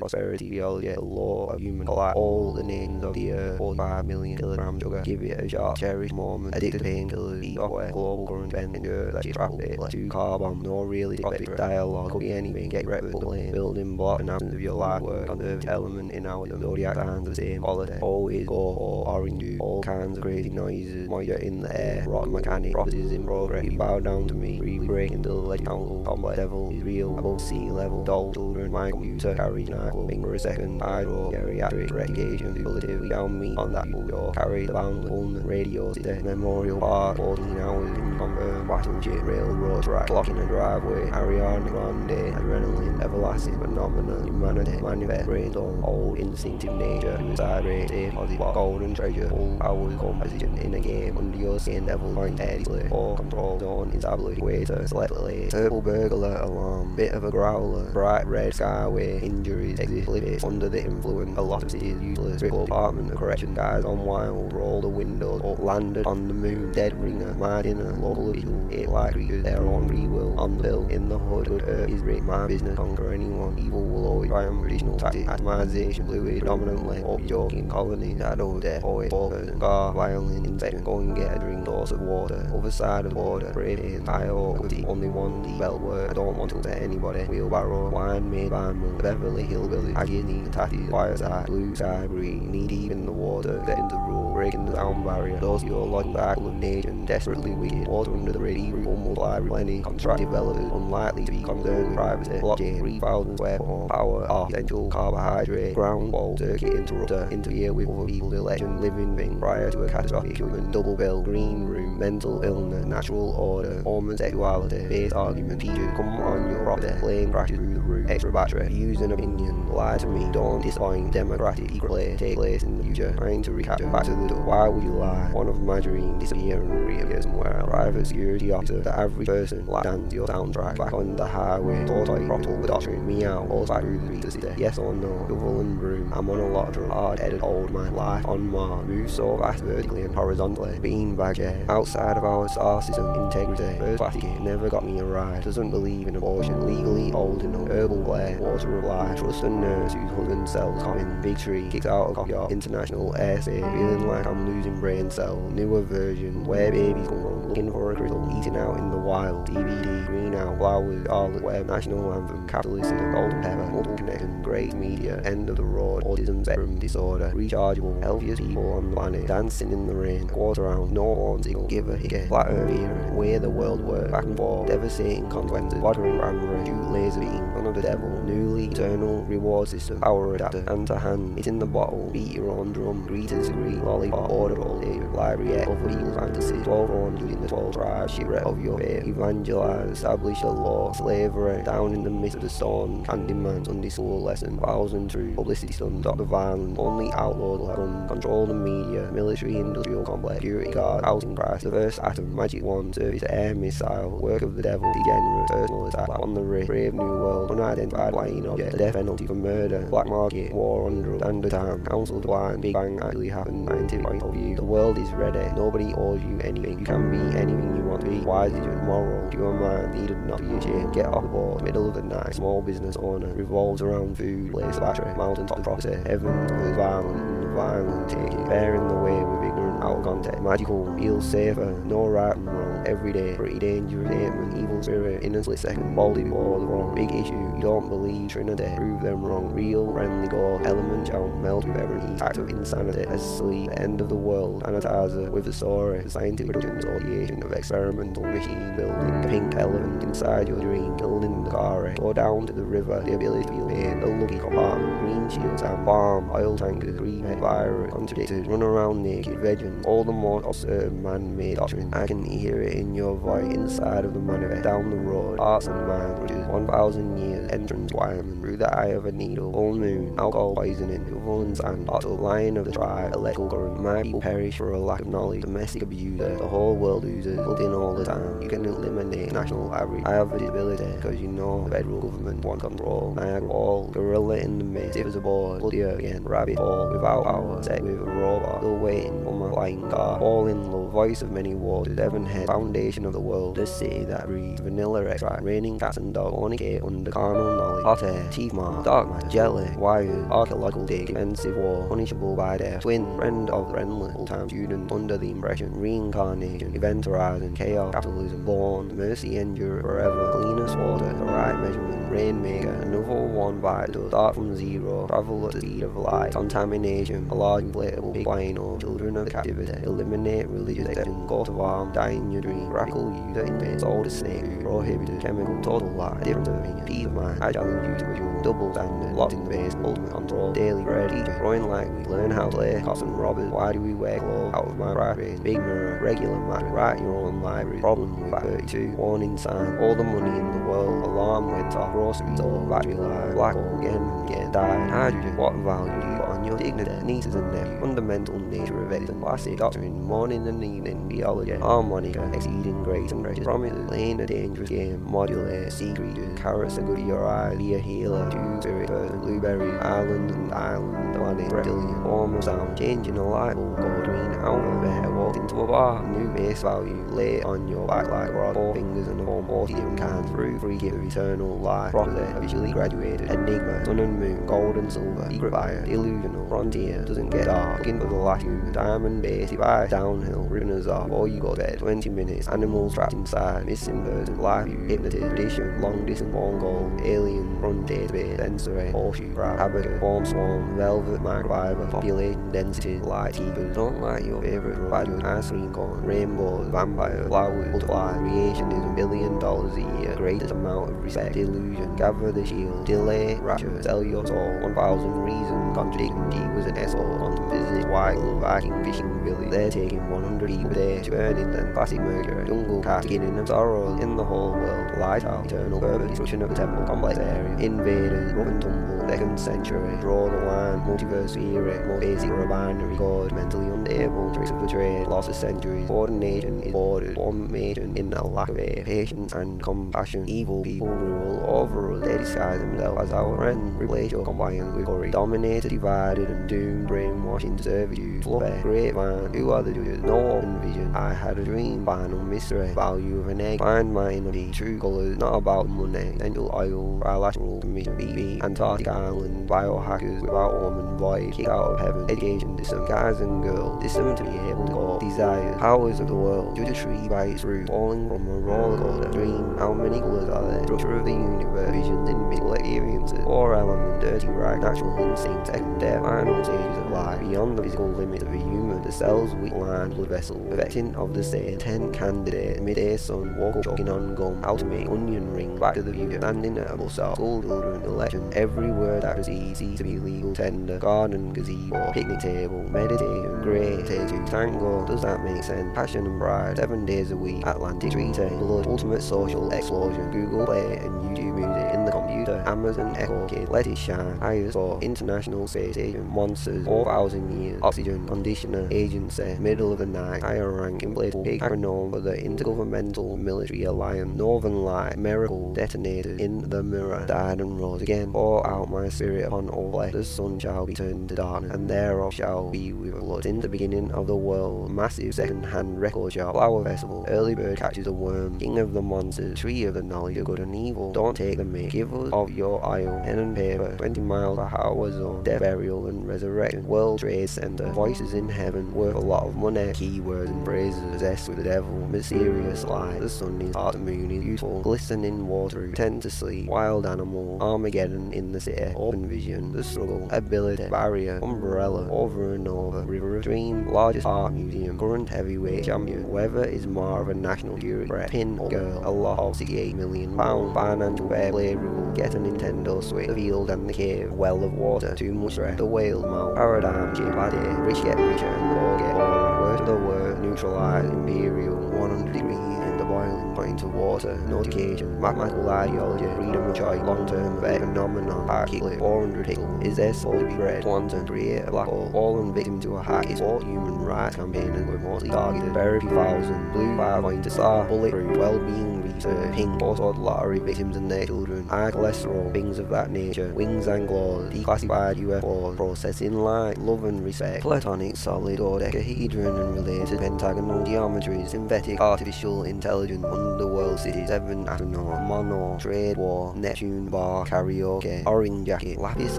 prosperity, theology, the law of human collapse, all the nations of the earth, 45 million kilograms sugar, give it a shot, cherish moment, addicted to painkillers, eat software, global current, spend, endure, that shit travel data, 2 car bomb, no realistic profit, dialogue, could be anything, get breakfast, plane, building block, an absence of your life work, conservative element in our zodiac signs of the same quality, always go or orange juice, all kinds of crazy noises, moisture in the air, rock mechanic, properties in progress, you bow down to me, really break into the legend council, complex devil is real, above sea level, doll children, my computer, carry nightclub, think for a second, hydro, geriatric, relegation, superlative, we down me on that jaw, carry the boundless, Ulman, radio, city, memorial park, 14 hours, confirmed, battleship, railroad track, clock in a driveway, Ariana Grande, adrenaline, everlasting phenomenon, humanity, manifest, brainstorm, old instinctive nature, suicide rate, safe, positive, golden treasure, full hours, composition in a game, under your skin, devil, point, display, or control zone, established, waiter, select late, purple burglar alarm, bit of a growler, bright red skyway, injuries, exit limits, under the influence, a lot of cities useless, triple apartment, correction guys on wild, roll the windows up, landed on the moon, dead ringer, my dinner, local official, it like creatures, their own free will, on the bill, in the hood, good earth is rich, my business, conquer anyone, evil will always triumph, traditional tactic, atomization, fluid, predominantly, up joking, colony, shadow, death, always, person, car, violin, inspection, go and get a drink, source of water, other side of the border, brave in, high oak, with only one deep belt word, I don't want to upset anybody, wheelbarrow, wine made by milk, the Beverly Hillbillies, agony and tatties, fireside, blue sky breeze, knee deep in the water, setting the rule, breaking the sound barrier, those your lodging back of nation, desperately wicked, water under the bridge, multiply, replenish, contract developers, unlikely to be concerned with privacy, blockchain, 3,000 square foot, power off, essential carbohydrate, ground wall, circuit interrupter, interfere with other people's election, living thing, prior to a catastrophic human, double bill, green room, mental illness, natural order, homosexuality, base argument, teachers, come on your property, plane crashes through the roof, extra battery, views and opinion, lie to me, don't disappoint, democratic, equal play, take place in the future, trying to recapture, back to the door, why would you lie, one of my dreams, disappear and reappear somewhere else, private security officer, the average person, like dance your soundtrack, back on the highway, tortoise, throttle the doctrine, meow, all back through the streets of the city, yes or no, shovel and broom, I'm on a lot of drugs, hard-headed old man, life on Mars, move so fast vertically and horizontally, beanbag chair, outside of our star system, integrity, first class ticket, never got me a ride, doesn't believe in abortion, legally old enough, herbal glare, water of life, trust a nurse whose husband sells common, big tree, kicks out a coffee shop, international airspace, feeling like I'm losing brain cells, newer version, where babies come from, looking for a crystal, eating out in the wild, DVD, green out, flowers, Charlotte Web, national anthem, capitalism, golden pepper, multiple connection, great media, end of the road, autism spectrum disorder, rechargeable, healthiest people on the planet, dancing in the rain, quarter round, no horn signal, give a hit, flat earth era, where the world works, back and forth, devastating consequences, vodka and rammer, shoot laser beam, son of the devil, newly eternal reward system, power adapter, hand to hand, it's in the bottle, beat your own drum, agree to disagree, lollipop, audible, library, other people's fantasy, 12 on in the 12 tribes, shipwreck of your faith, evangelize, establish the law, slavery, down in the midst of the storm. on Candyman, Sunday school lesson, thousand through publicity stunt, Dr. Violence, only outlawed like gun, control the media, military industrial complex, security guard, housing crash, the first atom, magic wand, service air missile, work of the devil, degenerate, personal attack, on the wrist, brave new world, unidentified flying object, the death penalty for murder, black market, war on drugs, standard time, council blind, big bang actually happened, scientific point of view, the world is ready, nobody owes you anything, you can be anything you want to be, wise is your moral, pure mind, needed not to be ashamed, get off the board, middle of the night, small business owner, revolves around food, place of battery, mountain top of property, heaven was violent, and the violent take it, bearing the way with ignorant out of context, magical, feels safer, no right and wrong, every day, pretty dangerous statement, evil spirit, in a split second, baldy before the wrong, big issue, you don't believe Trinity, prove them wrong, real, friendly God, element shall melt with every act of insanity, as sleep, the end of the world, sanitizer with the story, the scientific production, association of experimental machine building, pink elephant inside your dream, building the car wreck, go down to the river, the ability to feel pain, the lucky compartment, green shields and bomb, oil tankers, pre-med virus, contradicted, run around naked, vegan, all the more absurd man-made doctrine, I can hear it in your voice, inside of the manifest, down the road, hearts and minds, which is 1,000 years, entrance wireman, through the eye of a needle, full moon, alcohol poisoning, and sand, auto lion of the tribe, electrical current, my people perish for a lack of knowledge, domestic abuser, the whole world loses, pulled in all the time, you can eliminate national average, I have a disability, because you know the federal government wants control, Niagara Fall, gorilla in the mist, if as a boy, bloody again, rabbit hole, without power, set with a robot, still waiting for my flying car, all in love, voice of many waters, heaven head, foundation of the world, the city that breathes, vanilla extract, raining cats and dogs, fornicate under carnal knowledge, hot air, teeth mark, dark matter, jelly, wires, archaeological dig, defensive war, punishable by death, twin, friend of the friendless, full-time student, under the impression, reincarnation, event horizon, chaos, capitalism, born, mercy endure forever, cleanest water, the right measurement, rainmaker, another one bite, to start from zero, travel at the speed of light, contamination, a large inflatable big wino, children of captivity, eliminate religious exception, coat of arms, die in your dream, graphical user in pain, sold a snake, food, prohibited, chemical, total lie, different opinion, peace of mind, I challenge you to a duel, double standard, locked in the base, ultimate control, daily bread, teacher, growing like we learn how to play, cops and robbers, why do we wear clothes, out of my right brain, big mirror, regular matter, write your own library, problem with 32, warning sign, all the money in the world, alarm went off, grocery store, battery life, black hole, again, died, hydrogen, what value do you put on your dignity, nieces and nephews, fundamental nature of Edison, classic doctrine, morning and evening, biology, harmonica, exceeding grace and precious promises, playing a dangerous game, modulate, sea creatures, carrots are good to your eyes, be a healer, two spirit person, blueberry, island and island, planet, reptilian, form of sound, changing a light bulb, go green, out of there, walked into a bar, new base value, lay on your back like rod, 4 fingers and a form, 40 different kinds, fruit, free gift of eternal life, property, officially graduated, enigma, sun and moon, gold and silver, secret fire, delusional, frontier, doesn't get dark, looking for the last human, diamond base, device, downhill, runners off, or you go to bed, 20 minutes, animals trapped inside, missing person, life view, hypnotist, tradition, long distance, phone call, alien, run database, sensory, horseshoe, crab, habitat, form swarm, velvet, microfiber, population density, light keepers, don't like your favorite drug, ice cream cone, rainbows, vampires, flowers, butterfly, creationism, $1 billion a year, greatest amount of respect, delusion, gather the shield, delay, rapture, sell your soul, 1,000 reasons, contradicting G was an SO, quantum physics, white glove, Viking fishing village, they're taking 100 people a day, churning them, classic mercury, jungle cat, beginning of sorrows, in the whole world, lighthouse, eternal purpose, destruction of the temple, complex area, invaders, rough and tumble, 2nd century, draw the line, multiverse theory, more basic for a binary code, mentally unable, tricks of the trade, loss of centuries, coordination is bordered, formation in a lack of air, patience and compassion, evil people rule over us, they disguise themselves as our friends, replace your compliance with courage, dominated, divided and doomed, brainwashing to servitude, fluffy, grapevine, who are the judges, no open vision, I had a dream, final mystery, value of an egg, find my inner being, true colours, not about money, essential oil, bilateral commission, BB, Antarctic island, biohackers, without woman, void, kick out of heaven, education system, guys and girls, system to be able to call, desires, powers of the world, judge a tree by its fruit, falling from a roller coaster, dream, how many colours are there, structure of the universe, visions, invisible experiences, 4 elements, dirty right, natural instinct, second death, final stages of life, beyond the physical limits of a human, the cells, weak line, blood vessel, perfecting of the same, 10 candidates, midday sun, walk up, choking on gum, how to make onion ring, back to the future, standing at a bus stop, school children, election, every word that proceeds, cease to be legal, tender, garden, gazebo, picnic table, meditation, grey, take 2, tango, does that make sense, passion and pride, 7 days a week, Atlantic, treaty, blood, ultimate social explosion, Google Play and YouTube music in the computer, Nebula, Amazon, Echo Kid, Let It Shine, Highest for International Space Station, Monsters, 4,000 Years, Oxygen, Conditioner, Agency, Middle of the Night, Higher Rank, Inflatable Pig, acronym for the Intergovernmental Military Alliance, Northern Light, Miracle, Detonated, In the Mirror, Died and Rose Again, Pour out my spirit upon all flesh, the sun shall be turned to darkness, and thereof shall be with blood. In the beginning of the world, massive second-hand record shop, Flower Festival, Early Bird catches a worm, King of the Monsters, Tree of the Knowledge of Good and Evil, Don't Take the Mick, Give us of your oil, Pen and Paper, 20 miles per hour zone, Death, Burial and Resurrection, World Trade Center, Voices in Heaven, Worth a lot of money, keywords and phrases, Possessed with the Devil, Mysterious Light, The Sun is hot, the Moon is beautiful, Glistening Water, Pretend to Sleep, Wild Animal, Armageddon in the City, Open Vision, The Struggle, Ability, Barrier, Umbrella, Over and Over, River of Dream, Largest Art Museum, Current Heavyweight Champion, Weather is more of a national security threat, Pin Girl, a lot of £68 million, Financial Fair Play Rule, Get a Nintendo Switch, The Field and the Cave, Well of Water, Too Much Stress, The Whale's Mouth, Paradigm, Chip Idea, Rich Get Richer and Poor Get Poorer, Word of the Word, Neutralize, Imperial, 100 degrees in the boiling point of water, Notification, Mathematical Ideology, Freedom of Choice, Long-Term Effect, Phenomenon, Park Kickflip, 400 Pickle, Is There Soul to Be Bred, Quantum, Create a Black Hole, Fallen Victim to a Hack, Is All Human Rights Campaigners were mostly targeted, Therapy 1000, Blue 5-Pointer Star, Bulletproof, Wellbeing Research, Pink, Horse Lottery Victims and their children, High Cholesterol, Things of that nature, Wings and Claws, Declassified UFOs, Processing Light, Love and Respect, Platonic Solid, Dodecahedron and related pentagonal geometries, Synthetic Artificial Intelligence, Underworld City, Seven Astronaut, Mono, Trade War, Neptune Bar, Karaoke, Orange Jacket, Lapis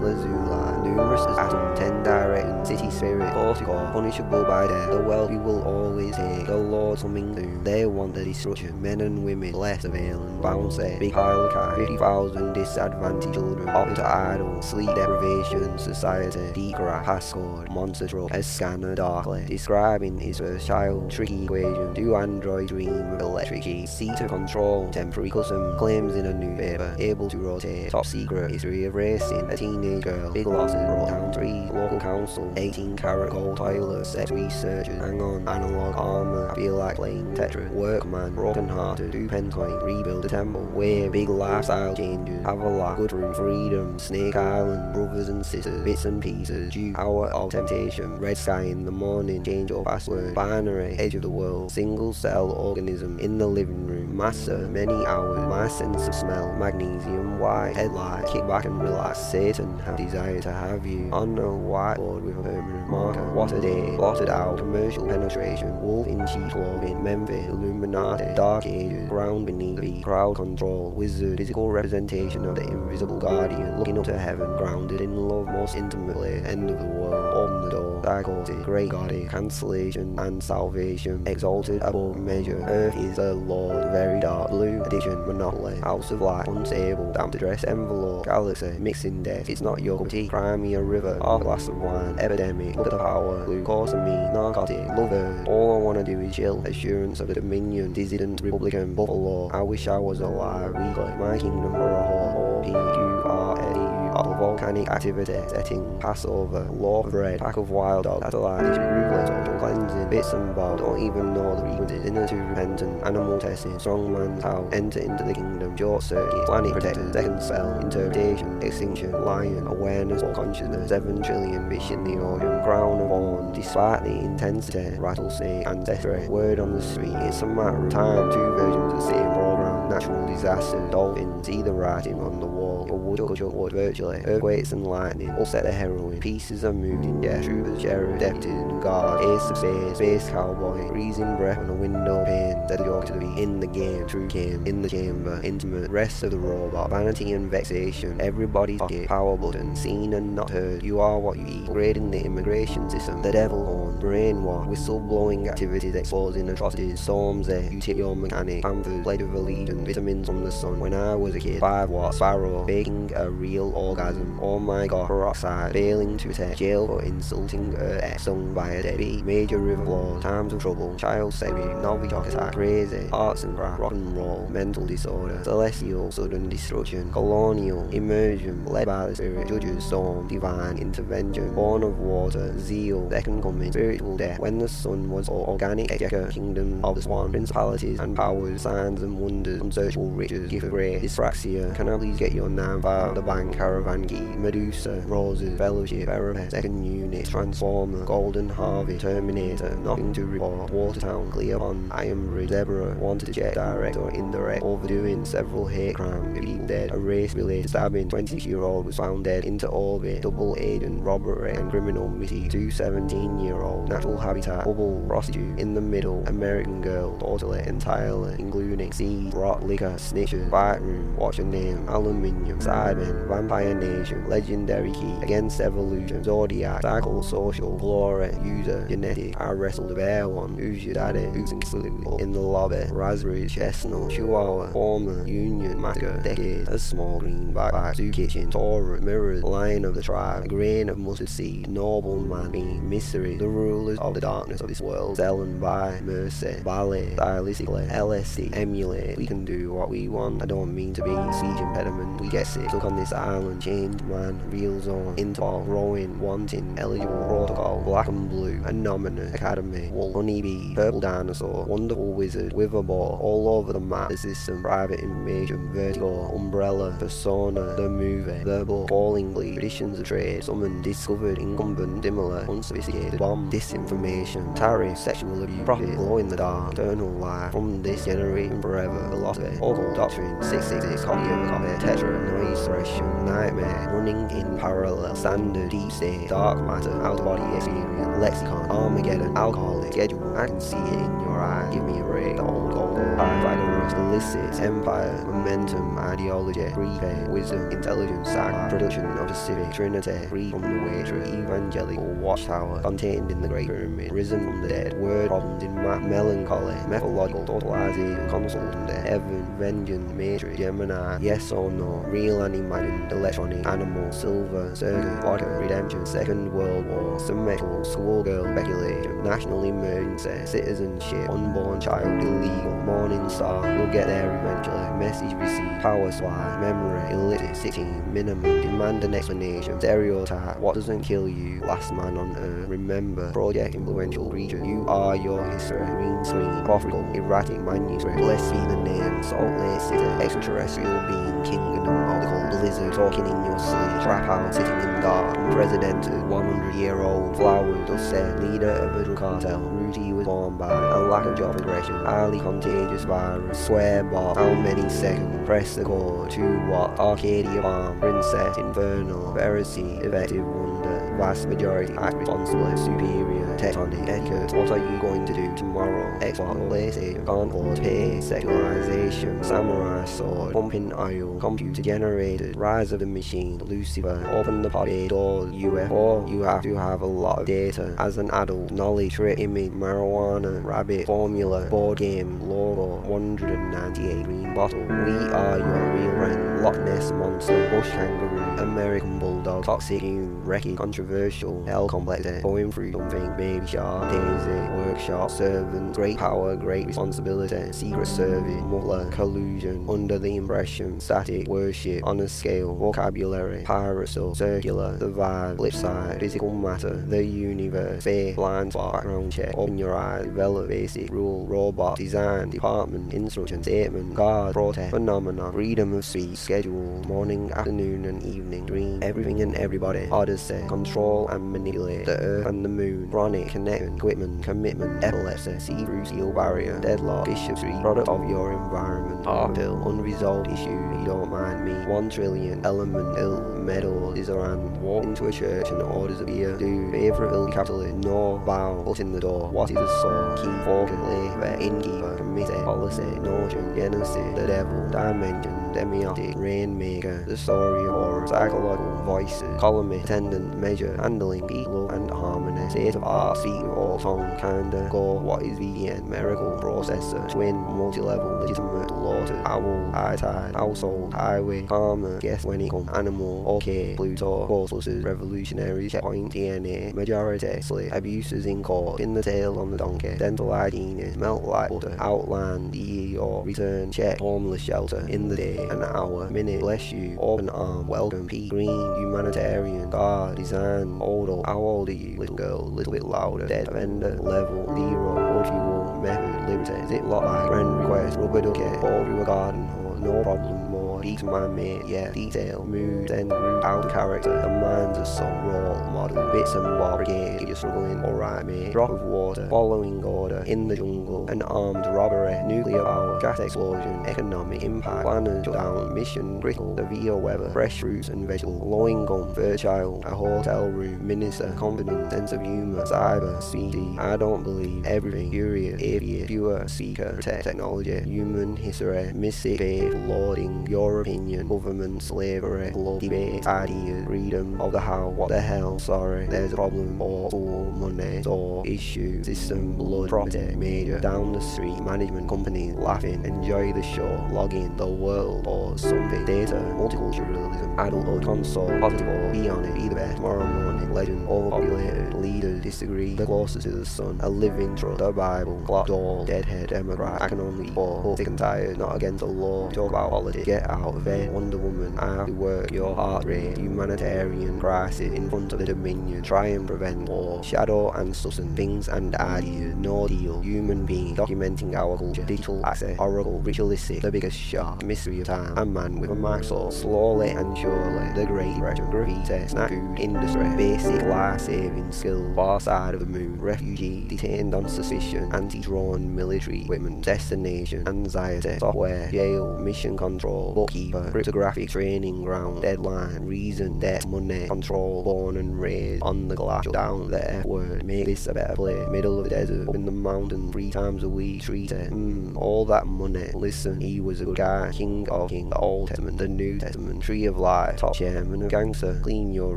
Lazuli, Numerous as Atom, 10 Directions, City Spirit, Protocol, Punishable by Death, the wealth we will always take, the Lord's coming soon, they want the destruction, men and women, less surveillance, bouncy, big pile of cash, 50,000 disadvantaged children, offered to idle, sleep deprivation, society, decraft, passcode, monster truck, a scanner darkly, describing his first child, tricky equation, do android dream with electric key, seat to control, temporary custom, claims in a newspaper, able to rotate, top secret, history of racing, a teenage girl, big losses, brought down trees, local council, 18 karat gold toilet, sex researchers, hang on, analog armor, I feel like playing Tetris, workman, broken hearted, do pencoin, rebuild the temple, wave, big lifestyle changes, have a laugh, good room, freedom, Snake Island, brothers and sisters, bits and pieces, due hour of temptation, red sky in the morning, change your password, binary, edge of the world, single cell organism, in the living room, master, many hours, my sense of smell, magnesium, white, headlight, kick back and relax, Satan have desire to have you, on a whiteboard with a permanent marker, what a day, blotted out, commercial penetration, wolf in cheap clothing, Memphis, Illuminati, dark ages, ground beneath the crowd control, wizard, physical representation of the invisible guardian, looking up to heaven, grounded in love most intimately, end of the world, open the door, psychotic, great goddess, cancellation and salvation, exalted above measure, earth is the Lord, very dark, blue, addiction, monopoly, house of light, unstable, down to dress, envelope, galaxy, mixing death, it's not your cup of tea, Crimea river, half a glass of wine, epidemic, look at the power, glucose and me, narcotic, lover, all I wanna do is chill, assurance of the dominion, dissident, republican, buffalo, I wish I was alive, weekly, my kingdom for a whole, P-U-R-A-U, volcanic activity, setting, Passover, law of bread, pack of wild dogs, satellites, ruthless, total cleansing, bits and bobs, don't even know the frequencies, inner to repentant, animal testing, strong man's house, enter into the kingdom, short circuit, planet protector, second cell, interpretation, extinction, lion, awareness or consciousness, 7 trillion fish in the ocean, crown of horn, despite the intensity, rattlesnake, ancestry, word on the street, it's a matter of time, 2 versions of the same program, natural disasters, dolphins, see the writing on the wall, your wood, wood, virtually, earthquakes and lightning, all set the heroin, pieces are moving, yeah, troopers, sheriff, deputies and guard, ace of space cowboy, freezing breath on a window pane, said the joke to the beat, in the game, true game, in the chamber, intimate, rest of the robot, vanity and vexation, everybody's pocket, power button, seen and not heard, you are what you eat, upgrading the immigration system, the devil horn, brainwash, whistle-blowing activities, exposing atrocities, storms there, you tip your mechanic, Panthers, Pledge of Allegiance, vitamins from the sun, when I was a kid, 5 watts, Sparrow, baking a real orgasm, oh my god, peroxide, failing to protect, jail for insulting her ex, sung by a deadbeat, major river flaws, times of trouble, child sex, novichok attack, crazy, arts and craft, rock and roll, mental disorder, celestial, sudden destruction, colonial, immersion, led by the spirit, judges, storm, divine intervention, born of water, zeal, second coming, spiritual death, when the sun was organic exchequer, kingdom of the swan, principalities and powers, signs and wonders, unsearchable riches, gift of grace, dyspraxia, can I please get your Nampa, the Bank, Caravan Key, Medusa, Roses, Fellowship, Therapy, Second Unit, Transformer, Golden Harvey, Terminator, Nothing to Report, Watertown, Clear Pond, Iron Bridge, Zebra, Wanted to Check, Direct or Indirect, Overdoing, Several Hate Crimes, People Dead, a race-related stabbing, 26-year-old was found dead, Into Orbit, Double Agent, Robbery and Criminal Missy, 2 17-year-old, Natural Habitat, Bubble, Prostitute, In the Middle, American Girl, Totally, Entirely, including Seed, Rock, Liquor, Snitches, Fight Room, Watch Your Name, Aluminium, Sidemen, Vampire Nation, Legendary Key, Against Evolution, Zodiac, Cycle, Social, Glory, User, Genetic, I Wrestled the Bear One, Who's Your Daddy, Who's in Slew, In the Lobby, Raspberry, Chestnut, Chihuahua, Former, Union, Massacre, Decade, A Small Green Backpack, Zoo Kitchen, Torah, Mirrors, Lion of the Tribe, A Grain of Mustard Seed, Noble Man, Being, Mystery, The Rulers of the Darkness of this World, Sell and Buy, Mercy, Ballet, Stylistically, LSD, Emulate, We Can Do What We Want, I don't mean to be speech impediment, we get sick, stuck on this island, changed man, real zone, interval, growing, wanting, eligible, protocol, black and blue, anomalous, academy, wool, honeybee, purple dinosaur, wonderful wizard, witherball, all over the map, the system, private information, vertigo, umbrella, persona, the movie, the book, falling leaf, traditions of trade, summoned, discovered, incumbent, similar, unsophisticated, bomb, disinformation, tariff, sexual abuse, profit, glow in the dark, eternal life, from this generation forever, philosophy, occult doctrine, 666, copy of a copy, tetra, noise threshold, nightmare, running in parallel, standard, deep state, dark matter, out of body experience, lexicon, Armageddon, alcoholic, schedule, I can see it in your eyes, give me a break, the old, Pythagoras, illicit, empire, momentum, ideology, prepay, wisdom, intelligence, saga, production of Pacific, Trinity, free from the waitress, evangelical, watchtower, contained in the Great Pyramid, risen from the dead, word problems in math, melancholy, methodological, totalization, consultant, heaven, vengeance, matrix, Gemini, yes or no, real and imagined, electronic, animal, silver, circuit, vodka, redemption, Second World War, symmetrical, schoolgirl, speculation, national emergency, citizenship, unborn child, illegal, morning star, you'll get there eventually, message received, power supply, memory, illicit, 16, minimum, demand an explanation, stereotype, what doesn't kill you, last man on earth, remember, project influential creature, you are your history, green screen, profitable, erratic manuscript, blessed be the name, Salt Lake City, extraterrestrial being, kingdom of the cold blizzard, talking in your sleep, trap house, sitting in dark, unprecedented, 100-year-old, flowers, dust set, leader of a drug cartel, Rudy was born by, a lack of job progression, highly contagious virus, swear bar, how many seconds, press the chord, 2 what, Arcadia Farm, Princess, Inferno, Pharisee, effective wonder, vast majority, act responsibly, superior, tectonic, etiquette, what are you going to do tomorrow, Xbox, PlayStation, can't afford, pay, sexualization, samurai sword, pumping oil, computer generated, rise of the machine, Lucifer, open the bay doors, UFO, you have to have a lot of data, as an adult, knowledge, trip, image, marijuana, rabbit, formula, board game, logo, 198 green bottle, we are your real friend, Loch Ness monster, bush kangaroo, American bulldog, toxic human, wreckage, controversial, hell complexity, going through something, baby shark, daisy, workshop, servant, great power, great responsibility, secret service, muffler, collusion, under the impression, static, worship, on a scale, vocabulary, parasol, circular, the vibe, flip side, physical matter, the universe, faith, blind spot, background check, open your eyes, develop basic, rule, robot, design, department, instruction, statement, guard, protest, phenomenon, freedom of speech, schedule, morning, afternoon and evening, dream, everything and everybody, odyssey, control and manipulate, the earth and the moon, chronic, connection, equipment, commitment, epilepsy, see-through steel barrier, deadlock, bishop street, product of your environment, pill, unresolved issue, you don't mind me, 1 trillion, element, ill, metal, Isoran, walk into a church and orders a beer, do, favourite ill capitalist, no, vow, foot in the door, what is a soul, key, focus, lay, innkeeper, committee, policy, notion, genesis, the devil, dimension, demiotic, rainmaker, the story of horror, psychological, voices, columnist, attendant, measure, handling, people and harmony, state of art, speak all tongue, kinda, go, what is VPN, miracle, processor, twin, multi-level, legitimate, lauded, owl, high tide, household, highway, karma, guess when it comes, animal, okay, Pluto, Ghostbusters, revolutionary, checkpoint, DNA, majority, slip, abuses in court, pin the tail on the donkey, dental hygienist, melt like butter, outline, DEO, return, check, homeless shelter, in the day, an hour, minute, bless you, open arm, welcome, P, green, humanitarian, guard, design, old, how old are you, little girl, little bit louder, dead, vendor, level, zero, wood fuel, method, liberty, ziplock bag, friend request, rubber ducky, fall through a garden hose, no problem more, Beats my mate, yeah, detail, mood, then root out of character. The mind's a some role model, bits and bobs, brigade, you're struggling, alright mate. Drop of water, following order, in the jungle, an armed robbery, nuclear power, gas explosion, economic impact, planners shut down, mission critical, severe weather, fresh fruits and vegetables, low income, third child, a hotel room, minister, confidence, sense of humor, cyber, species. I don't believe everything, curious, atheist, pure, seeker, protect technology, human history, mystic faith, lording, your opinion, government, slavery, love, debate, ideas, freedom of the how, what the hell, sorry, there's a problem, or fool, money, store, issue, system, blood, property, major, down the street, management, companies, laughing, enjoy the show, log in, the world, or something, data, multiculturalism, adulthood, console, positive or be on it, be the best, tomorrow morning, legend, overpopulated, leaders, disagree, the closest to the sun, a living trust, the Bible, clock, doll, deadhead, Democrat, I can only for, sick and tired, not against the law, talk about politics, get out of bed, Wonder Woman, I have to work, your heart rate, humanitarian crisis in front of the Dominion, try and prevent war, shadow and substance, things and ideas, no deal, human being, documenting our culture, digital access, oracle, ritualistic, the biggest shark, mystery of time, a man with a max soul, slowly and surely, the great depression, graffiti, snack food, industry, basic life-saving skill, far side of the moon, refugee, detained on suspicion, anti-drone military equipment, destination, anxiety, software, jail, mission control, bookkeeper, cryptographic training ground, deadline, reason, debt, money, control, born and raised, on the glass, shut down the F word, make this a better place, middle of the desert, up in the mountain, 3 times a week, treated, all that money, listen, he was a good guy, king of king, the Old Testament, the New Testament, tree of life, top chairman of gangster, clean your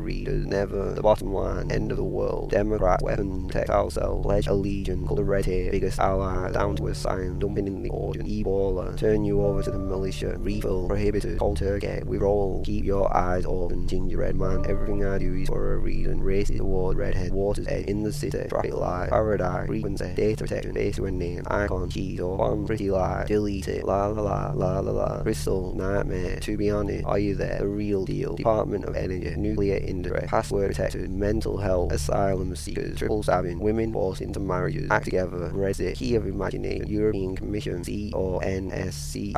readers, never, the bottom line, end of the world, Democrat, weapon, protect ourselves, pledge allegiance, cut the red tape, biggest ally, down to a sign, dumping in the ocean, Ebola, turn you over to the militia, refill, prohibited, cold turkey, we roll, keep your eyes open, gingerbread man, everything I do is for a reason, racist award, redhead, water's edge, in the city, traffic light, paradise, frequency, data protection, face to a name, icon, cheese or fun, pretty light, delete it, la la la, la la la, crystal, nightmare, to be honest, are you there, the real deal, Department of Energy, nuclear industry, password protected, mental health, asylum seekers, triple stabbing, women forced into marriages, act together, Brexit, key of imagination, European Commission, CONSCI,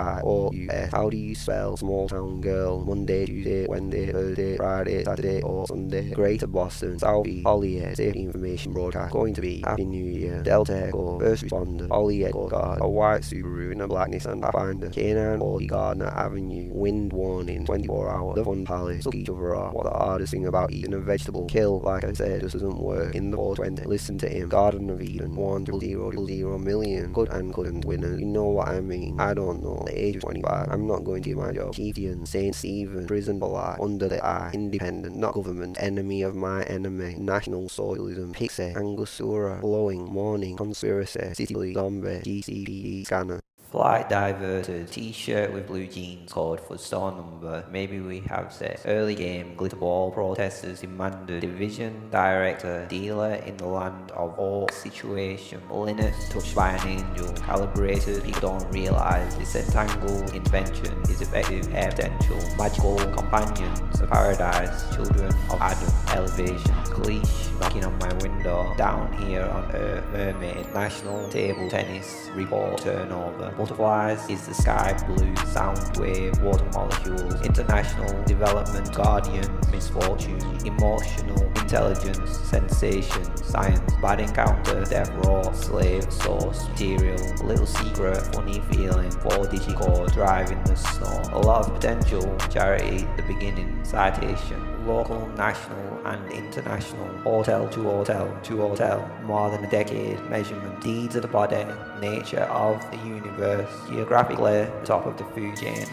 how do you spell small town girl, Monday, Tuesday, Wednesday, Thursday, Friday, Saturday or Sunday, Greater Boston, Southeast, Hollyhead, safety information broadcast, going to be, Happy New Year, Delta Echo, first responder, Hollyhead scorecard, a white Subaru in a black Nissan Pathfinder, K9 40 Gardner Avenue, wind warning, 24 hours, the fun palace, suck each other off, what the hardest thing about eating a vegetable, kill, like I said, just doesn't work, in the 420, listen to him, Garden of Eden, 1,000,000 million, could and couldn't winners, you know what I mean, I don't know, the age of 25, I'm not going to get my job, Keithian, St. Stephen, prison for life, under the eye, independent, not government, enemy of my enemy, national socialism, Pixie, Angostura, blowing, morning, conspiracy, city, zombie, GCPD, scanner. Flight diverted, t-shirt with blue jeans, code for store number, maybe we have sex. Early game, glitter ball, protesters demanded, division, director, dealer in the land of all situation, Linux touched by an angel, calibrated, people don't realize, disentangled, invention is effective air potential, magical companions, a paradise, children of Adam, elevation, cliche, knocking on my window, down here on earth, mermaid, national, table tennis, report, turnover, butterflies is the sky blue, sound wave, water molecules, international development, guardian, misfortune, emotional, intelligence, sensation, science, bad encounter, death raw, slave, source, material, little secret, funny feeling, 4-digit code, driving the snow, a lot of potential, charity, the beginning, citation, local, national and international, hotel to hotel to hotel, more than a decade, measurement, deeds of the body, nature of the universe, geographically, top of the food chain,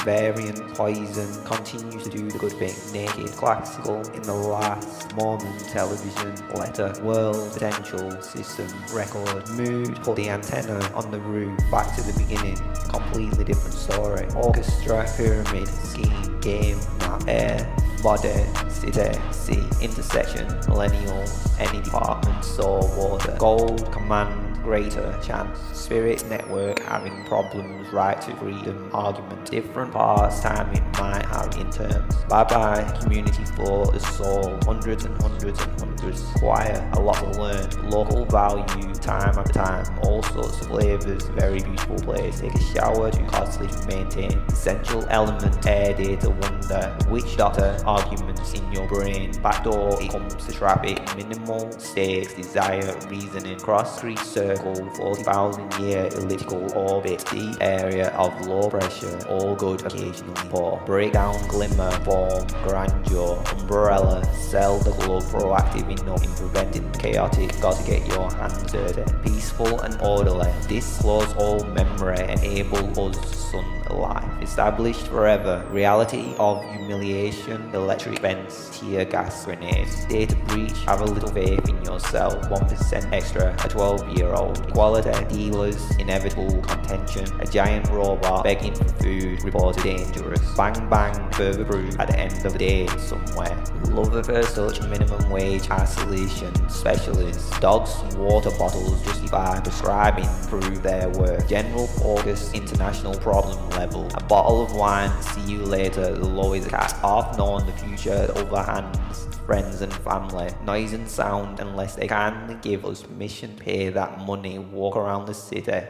variant, poison, continues to do the good thing, naked, classical, in the last moment, television, letter, world, potential, system, record, mood, put the antenna on the roof, back to the beginning, completely different story, orchestra, pyramid, scheme, game, map, air, body, city, sea, intersection, millennial, any department, soul, water, gold, command, greater chance, spirit, network, having problems, right to freedom, argument, different parts, timing might have in terms, Bye bye, community for the soul. Hundreds and hundreds and hundreds. Quiet, a lot to learn. Local value, time after time. All sorts of flavours, very beautiful place. Take a shower, too costly to maintain. Essential element, air data wonder. Witch doctor, arguments in your brain. Backdoor, it comes to traffic. Minimal stakes, desire, reasoning. Cross creek circle, 40,000 year elliptical orbit. Deep area of low pressure, all good, occasionally poor. Breakdown, glimmer, form, grandeur. Umbrella, sell the globe, proactive enough in preventing chaotic. Got to get your hands dirty. Peaceful and orderly. Disclose all memory, enable us sun alive. Established forever. Reality of humiliation, electric fence, tear gas grenades. Data breach, have a little faith in yourself. 1% extra, a 12-year-old. Equality, dealers, inevitable contention. A giant robot begging for food, reported dangerous. Bang bang, further proof at the end of the day somewhere. Love at first touch, minimum wage, isolation, specialists. Dogs, water bottles, justify prescribing, prove their worth. General focus, international problem level. A bottle of wine, see you later, the law is a cat. Half known the future, the other hands, friends and family. Noise and sound, unless they kindly give us permission, pay that money, walk around the city.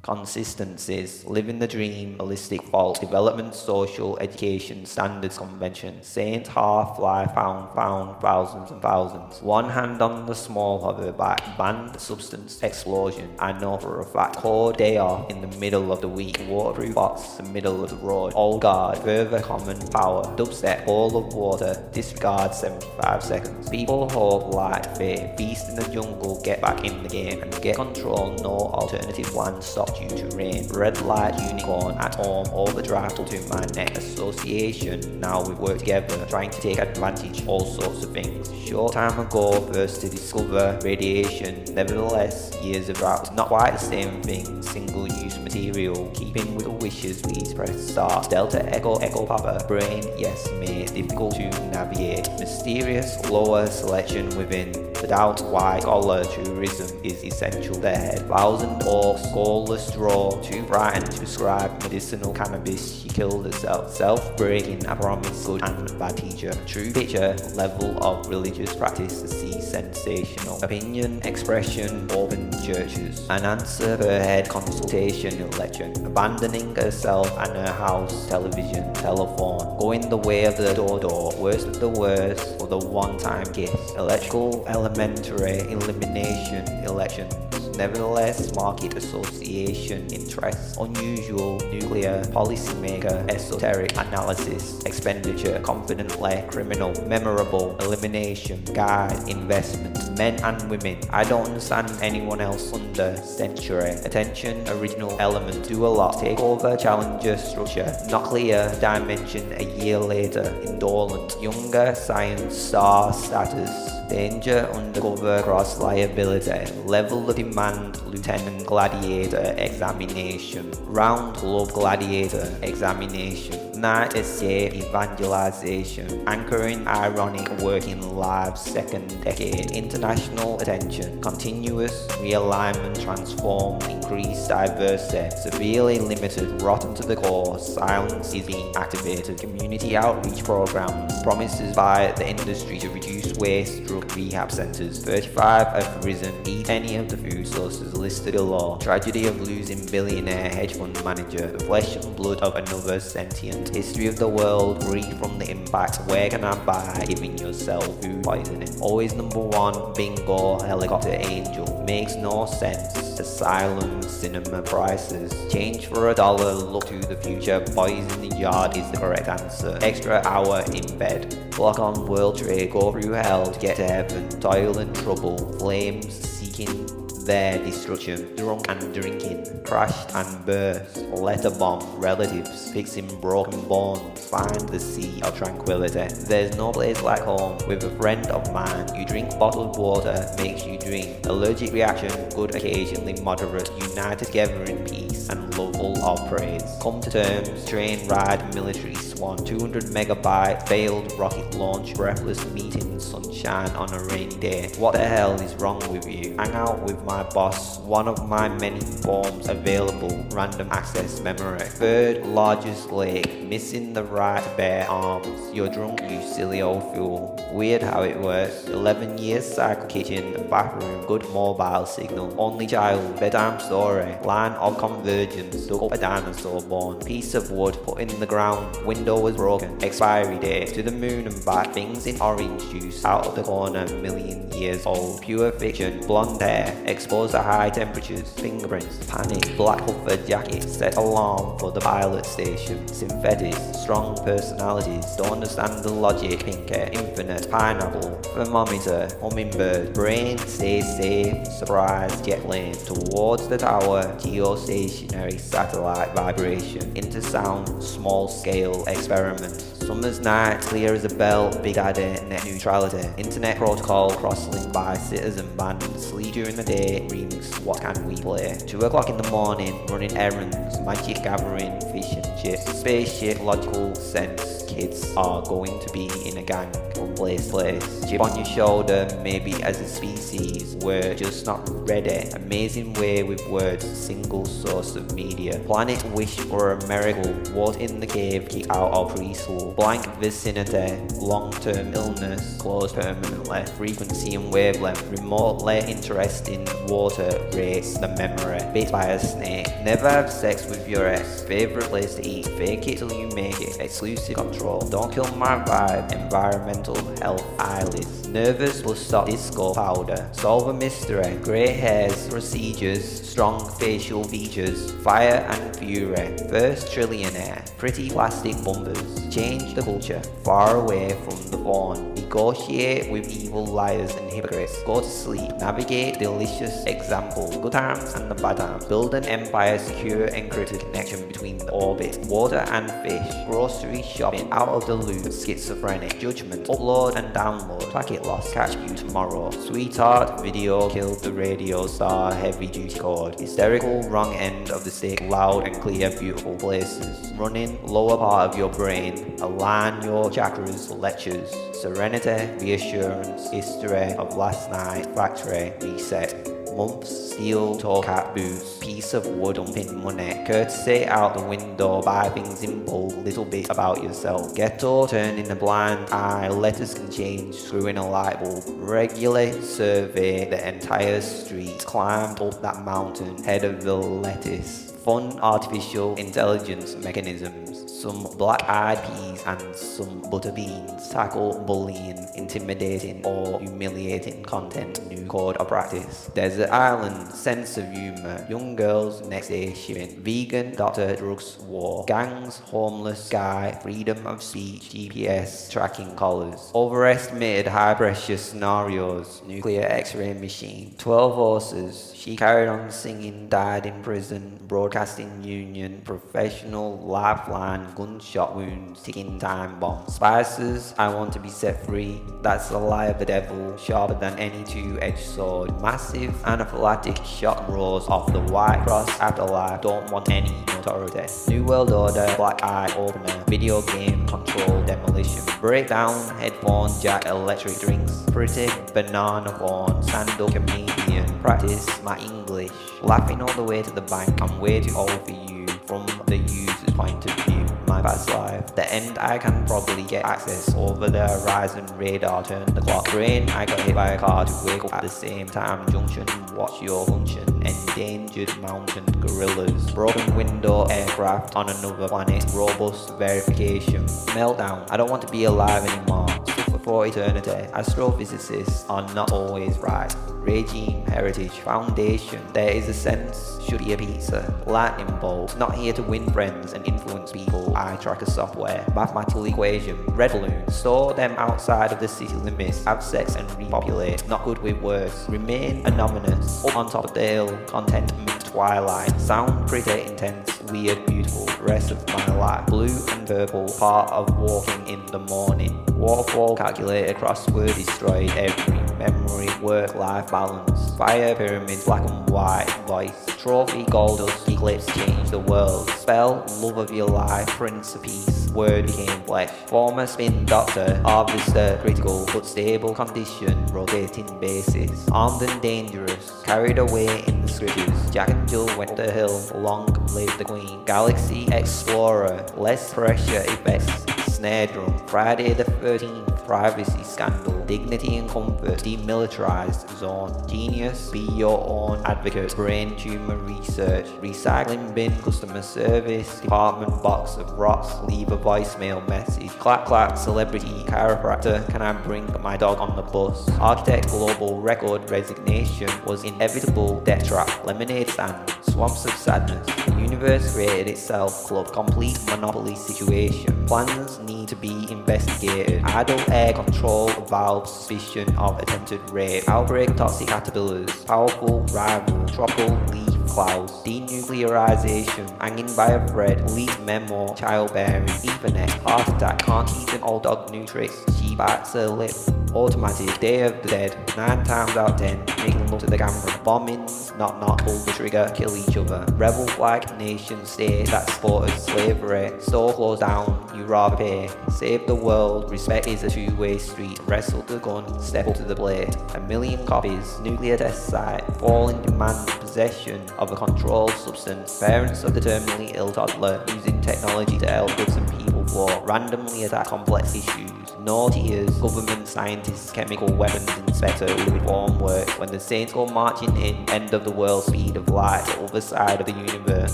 Consistencies, living the dream, holistic fault, development, social, education, standards, convention, saint, half-life, found, thousands and thousands. One hand on the small of her back, banned substance, explosion. I know for a fact, cold day off in the middle of the week, waterproof box, the middle of the road, all guard, further common power, dubstep, all of water, disregard 75 seconds. People hope, light, faith, beast in the jungle, get back in the game, and get control, no alternative plan, stop you to rain. Red light unicorn at home, overdraft to my neck. Association, now we work together, trying to take advantage, all sorts of things. Short time ago, first to discover radiation, nevertheless, years of drought. Not quite the same thing, single use material, keeping with the wishes, please press start. Delta Echo Echo Papa, brain, yes mate, difficult to navigate. Mysterious, lower selection within. The doubt why scholar tourism is essential there. Thousand orcs, goalless draw, too frightened to prescribe medicinal cannabis, she killed herself. Self-breaking, I promise, good and bad teacher. True picture, level of religious practice to see sensational. Opinion, expression, open churches. An answer per head consultation election. Abandoning herself and her house, television, telephone. Going the way of the door, worst of the worst, for the one-time kiss. Electrical, elementary, elimination, elections. Nevertheless, market association, interest, unusual, nuclear, policymaker, esoteric, analysis, expenditure, confidently, criminal, memorable, elimination, guide, investment, men and women. I don't understand anyone else under century. Attention, original element, do a lot, take over, challenger, structure, not clear, dimension, a year later, indolent, younger, science, star, status. Danger, undercover, cross liability, level of demand, lieutenant gladiator, examination, round globe gladiator, examination, night escape, evangelization, anchoring, ironic, working lives, second decade, international attention, continuous, realignment, transform, increased diversity, severely limited, rotten to the core, silence is being activated, community outreach programs, promises by the industry to reduce waste, drug rehab centers, 35 have risen, eat any of the food sources listed below, tragedy of losing billionaire hedge fund manager, the flesh and blood of another sentient, history of the world, free from the impact, where can I buy, giving yourself food poisoning, always number one, bingo, helicopter angel, makes no sense, asylum, cinema prices, change for $1, look to the future, boys in the yard is the correct answer, extra hour in bed, block on world trade, go through hell to get to heaven, toil and trouble, flames seeking their destruction, drunk and drinking, crashed and burst, letter bomb, relatives, fixing broken bones, find the sea of tranquility. There's no place like home. With a friend of mine, you drink bottled water, makes you drink. Allergic reaction, good occasionally, moderate, united together in peace and love, all or praise. Come to terms, train, ride, military swan, 200 megabyte, failed rocket launch, breathless meeting, sunshine on a rainy day. What the hell is wrong with you? Hang out with my boss, one of my many forms available, random access memory. Third largest lake, missing the right to bear arms. You're drunk, you silly old fool. Weird how it works. 11 years cycle kitchen, bathroom, good mobile signal. Only child, bedtime story, line of convergence, dug up a dinosaur born. Piece of wood put in the ground, window was broken. Expiry date, to the moon and back. Things in orange juice, out of the corner, million years old. Pure fiction, blonde hair, exposed to high temperatures. Fingerprints, panic, black puffer jacket, set alarm for the pilot station. Synthetics, strong personalities, don't understand the logic. Pink hair, infinite, pineapple, thermometer, hummingbird, brain, stay safe, surprise, jet plane, towards the tower, geostationary satellite vibration, intersound, small scale experiment. Summer's night, clear as a bell, big daddy, net neutrality. Internet protocol, cross-linked by citizen band. Sleep during the day, remix, what can we play? 2 o'clock in the morning, running errands, magic gathering, fish and chips. Spaceship, logical sense, kids are going to be in a gang from place to place. Chip on your shoulder, maybe as a species, we're just not ready. Amazing way with words, single source of media. Planet wish for a miracle, was in the cave, kicked out of preschool. Blank vicinity, long-term illness, closed permanently. Frequency and wavelength, remotely interesting. Water rates the memory. Bit by a snake. Never have sex with your ex. Favorite place to eat. Fake it till you make it. Exclusive control. Don't kill my vibe. Environmental health eyelids. Nervous will stop disco powder. Solve a mystery. Grey hairs, procedures, strong facial features. Fire and fury. First trillionaire. Pretty plastic bumpers. Change the culture. Far away from the phone. Negotiate with evil liars and hypocrites. Go to sleep. Navigate delicious example. Good times and the bad times. Build an empire, secure encrypted connection between the orbit. Water and fish. Grocery shopping. Out of the loop. Schizophrenic. Judgment. Upload and download. Packet lost. Catch you tomorrow. Sweetheart. Video. Killed the radio star. Heavy duty chord. Hysterical. Wrong end of the stick. Loud and clear. Beautiful places. Running. Lower part of your brain. Align your chakras. Lectures. Serenity. Reassurance. History of last night. Factory. Reset. Months, steel, tall cat boots, piece of wood, dumping money, courtesy out the window, buy things in bulk, little bit about yourself, ghetto, turning a blind eye, letters can change, screw in a light bulb, regularly survey the entire street, climbed up that mountain, head of the lettuce, fun artificial intelligence mechanisms, some black-eyed peas and some butter beans, tackle bullying, intimidating or humiliating content, new code of practice, desert island, sense of humor, young girls, next day shipping, vegan, doctor, drugs, war, gangs, homeless, guy, freedom of speech, GPS, tracking collars, overestimated high-pressure scenarios, nuclear x-ray machine, 12 horses, she carried on singing, died in prison, broadcasting union, professional, lifeline, gunshot wounds, ticking time bomb. Spices, I want to be set free. That's the lie of the devil, sharper than any two-edged sword. Massive anaphylactic shock roars off the White Cross afterlife. Don't want any notoriety. New World Order, black eye opener, video game control demolition. Breakdown, headphone jack, electric drinks. Pretty banana phone, stand-up comedian. Practice my English. Laughing all the way to the bank. I'm way too old for you from the user's point of view. My past life. The end, I can probably get access over the horizon radar. Turn the clock. Brain, I got hit by a car to wake up at the same time. Junction, watch your function. Endangered mountain gorillas. Broken window aircraft on another planet. Robust verification. Meltdown. I don't want to be alive anymore. Suffer for eternity. Astrophysicists are not always right. Regime, heritage, foundation. There is a sense, should be a pizza. Lightning bolt, not here to win friends and influence people. Eye tracker software, mathematical equation. Red balloon, store them outside of the city limits. Have sex and repopulate, not good with words. Remain anonymous, up on top of the hill. Contentment, twilight. Sound pretty intense, weird, beautiful. Rest of my life. Blue and purple, part of walking in the morning. Waterfall calculator, crossword destroyed. Every memory great work-life balance. Fire pyramids, black and white voice. Trophy gold dust eclipse changed the world. Spell, love of your life, prince of peace. Word became flesh. Former spin doctor, harvester, critical but stable condition, rotating basis. Armed and dangerous, carried away in the scriptures. Jack and Jill went the hill, long live the queen. Galaxy explorer, less pressure effects. Snare drum, Friday the 13th, privacy scandal. Dignity and comfort, demilitarized zone. Genius, be your own advocate. Brain tumor research, recycling bin, customer service, department box of rocks, leave a voicemail message. Clap clap, celebrity chiropractor, can I bring my dog on the bus? Architect, global record, resignation was inevitable. Death trap, lemonade stand, swamps of sadness. The universe created itself, club, complete monopoly situation. Plans need to be investigated. Idle air control valve, suspicion of attempted rape. Outbreak, toxic caterpillars, powerful rival, tropical leaf clouds. Denuclearization, hanging by a thread, leak memo, childbearing, ethernet, heart attack, can't eat an old dog new tricks, she bites her lip. Automatic, Day of the Dead, 9 times out of 10, making love to the camera. Bombings, knock knock, pull the trigger, kill each other. Rebel flag, nation state that supported slavery. Store closed down, you rather pay. Save the world, respect is a two-way street. Wrestle the gun, step up to the blade. 1 million copies, nuclear test site. Fall in demand, possession of a controlled substance. Parents of the terminally ill toddler, using technology to help goods and people flow. Randomly attack complex issues. No tears, government scientists, chemical weapons inspector who reform work. When the saints go marching in, end of the world, speed of light, the other side of the universe.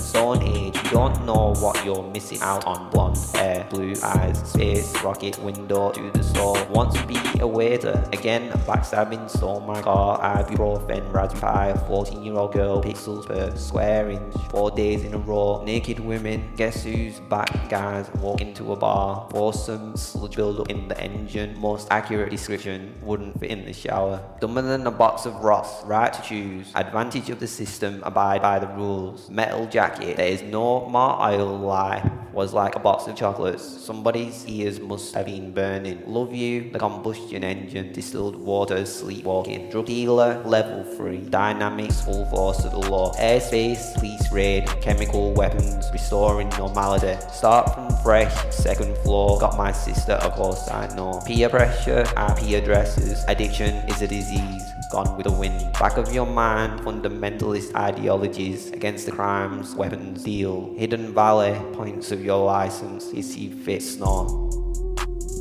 Stone age, you don't know what you're missing out on. Blonde hair, blue eyes, space, rocket, window to the soul. Want to be a waiter, again backstabbing, stole my car, ibuprofen, raspberry pi, 14-year-old girl, pixels per square inch, 4 days in a row. Naked women, guess who's back, guys, walk into a bar, foursome, sludge build up in the engine. Most accurate description, wouldn't fit in the shower. Dumber than a box of rocks, right to choose. Advantage of the system, abide by the rules. Metal jacket, there is no more oil lie. Was like a box of chocolates. Somebody's ears must have been burning. Love you, the combustion engine. Distilled water, sleepwalking. Drug dealer, level 3. Dynamics, full force of the law. Airspace, police raid. Chemical weapons, restoring normality. Start from fresh, second floor. Got my sister, of course I know. Peer pressure, IP addresses. Addiction is a disease. Gone with the wind. Back of your mind, fundamentalist ideologies against the crimes, weapons deal. Hidden valley, points of your license, you see fit snore.